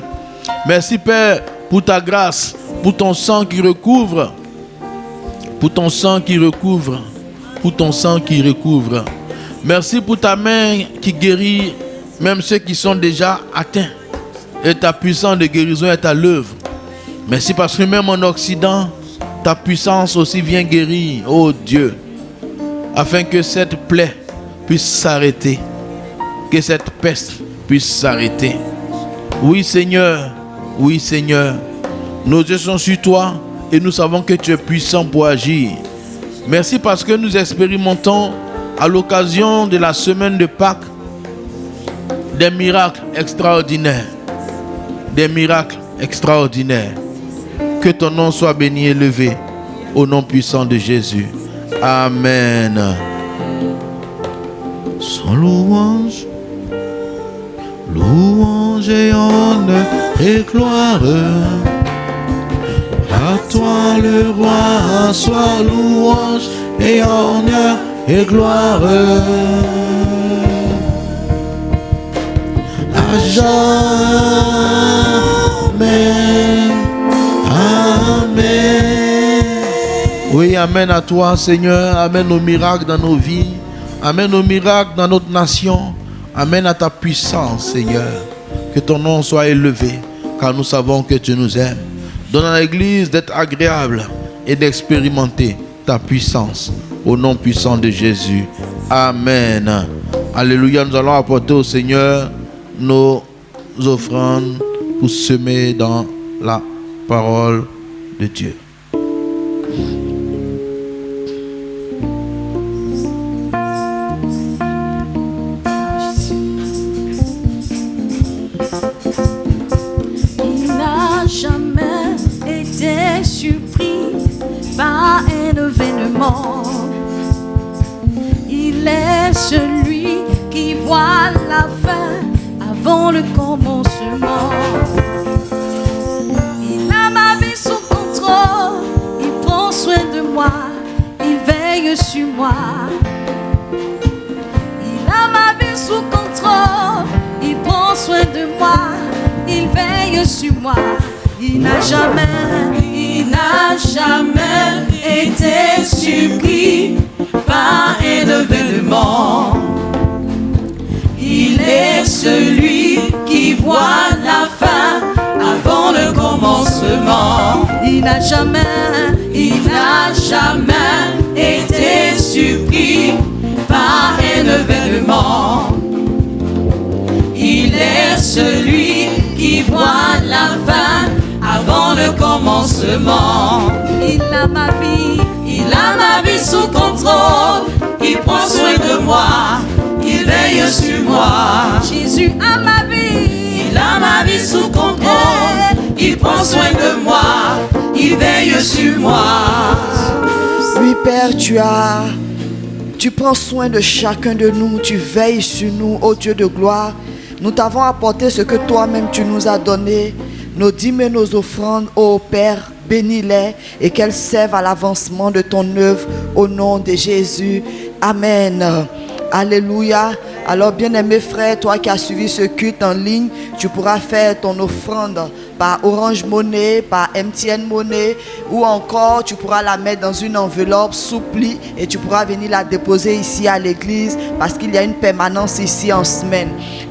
Merci, Père, pour ta grâce, pour ton sang qui recouvre. Pour ton sang qui recouvre. Pour ton sang qui recouvre. Merci pour ta main qui guérit même ceux qui sont déjà atteints. Et ta puissance de guérison est à l'œuvre. Merci parce que même en Occident, ta puissance aussi vient guérir, oh Dieu, afin que cette plaie puisse s'arrêter. Que cette peste puisse s'arrêter. Oui, Seigneur. Oui, Seigneur. Nos yeux sont sur toi et nous savons que tu es puissant pour agir. Merci parce que nous expérimentons à l'occasion de la semaine de Pâques des miracles extraordinaires. Des miracles extraordinaires. Que ton nom soit béni et élevé au nom puissant de Jésus. Amen. Sans louange, louange et honneur et gloire. À toi le roi, soit louange et honneur et gloire. À jamais. Amen. Oui, amen à toi, Seigneur. Amen aux miracles dans nos vies. Amen aux miracles dans notre nation. Amen à ta puissance, Seigneur. Que ton nom soit élevé, car nous savons que tu nous aimes. Donne à l'Église d'être agréable et d'expérimenter ta puissance. Au nom puissant de Jésus. Amen. Alléluia. Nous allons apporter au Seigneur nos offrandes pour semer dans la parole de Dieu. Il n'a jamais été surpris par un événement. Il est celui qui voit la fin avant le commencement. Il a ma vie sous contrôle, il prend soin de moi, il veille sur moi. Il a ma vie sous contrôle, il prend soin de moi, il veille sur moi. Il n'a jamais été surpris par un événement. Il est celui qui voit la fin avant le commencement. Il n'a jamais été surpris par un événement. Il est celui qui voit la fin avant le commencement. Il a ma vie sous contrôle, il prend soin de moi, il veille sur moi. Jésus a ma vie, il a ma vie sous contrôle, il prend soin de moi, il veille sur moi. Oui, Père, tu prends soin de chacun de nous, tu veilles sur nous, ô Dieu de gloire. Nous t'avons apporté ce que toi-même tu nous as donné, nos dîmes et nos offrandes, ô Père. Bénis-les et qu'elles servent à l'avancement de ton œuvre au nom de Jésus. Amen. Alléluia. Alors, bien-aimé frère, toi qui as suivi ce culte en ligne, tu pourras faire ton offrande par Orange Money, par MTN Money, ou encore tu pourras la mettre dans une enveloppe sous pli et tu pourras venir la déposer ici à l'église parce qu'il y a une permanence ici en semaine.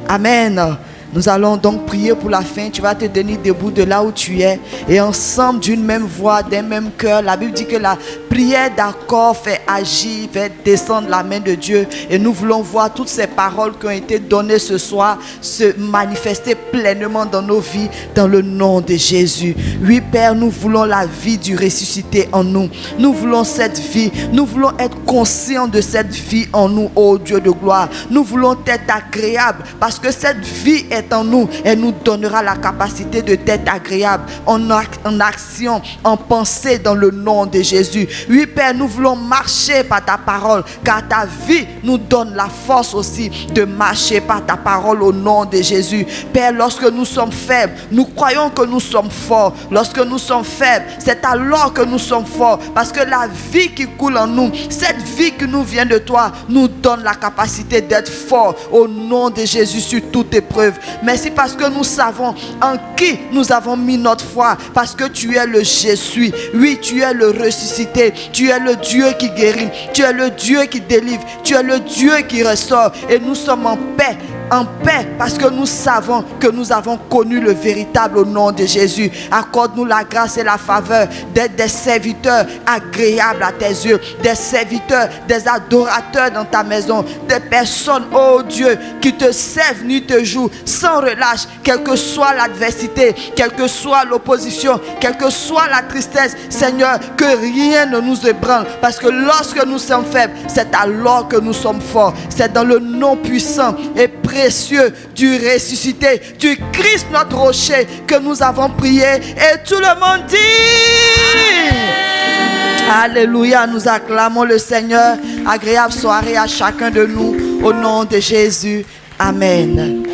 Amen. Nous allons donc prier pour la fin. Tu vas te tenir debout de là où tu es et ensemble d'une même voix, d'un même cœur. La Bible dit que la prière d'accord fait agir, fait descendre la main de Dieu. Et nous voulons voir toutes ces paroles qui ont été données ce soir se manifester pleinement dans nos vies, dans le nom de Jésus. Oui, Père, nous voulons la vie du ressuscité en nous. Nous voulons cette vie. Nous voulons être conscients de cette vie en nous, ô Dieu de gloire. Nous voulons être agréables parce que cette vie est en nous, elle nous donnera la capacité de être agréable en action, en pensée dans le nom de Jésus. Oui, Père, nous voulons marcher par ta parole, car ta vie nous donne la force aussi de marcher par ta parole au nom de Jésus. Père, lorsque nous sommes faibles, nous croyons que nous sommes forts. Lorsque nous sommes faibles, c'est alors que nous sommes forts, parce que la vie qui coule en nous, cette vie qui nous vient de toi, nous donne la capacité d'être forts au nom de Jésus sur toute épreuve. Merci parce que nous savons en qui nous avons mis notre foi, parce que tu es le Jésus. Oui, tu es le ressuscité. Tu es le Dieu qui guérit. Tu es le Dieu qui délivre. Tu es le Dieu qui restaure. Et nous sommes en paix parce que nous savons que nous avons connu le véritable au nom de Jésus. Accorde-nous la grâce et la faveur d'être des serviteurs agréables à tes yeux, des serviteurs, des adorateurs dans ta maison, des personnes, oh Dieu, qui te servent nuit et jour sans relâche, quelle que soit l'adversité, quelle que soit l'opposition, quelle que soit la tristesse. Seigneur, que rien ne nous ébranle, parce que lorsque nous sommes faibles, c'est alors que nous sommes forts. C'est dans le nom puissant et précieux du ressuscité, du Christ notre rocher, que nous avons prié, et tout le monde dit Alléluia. Nous acclamons le Seigneur. Agréable soirée à chacun de nous au nom de Jésus. Amen.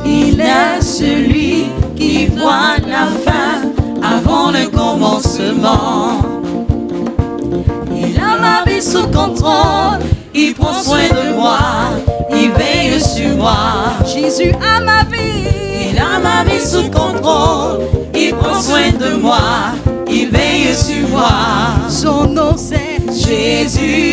Il est celui qui voit la fin avant le commencement. Il a ma vie sous contrôle, il prend soin de moi, il veille sur moi. Jésus a ma vie, il a ma ma vie sous contrôle. Il prend soin de moi, il veille sur moi. Son nom c'est Jésus.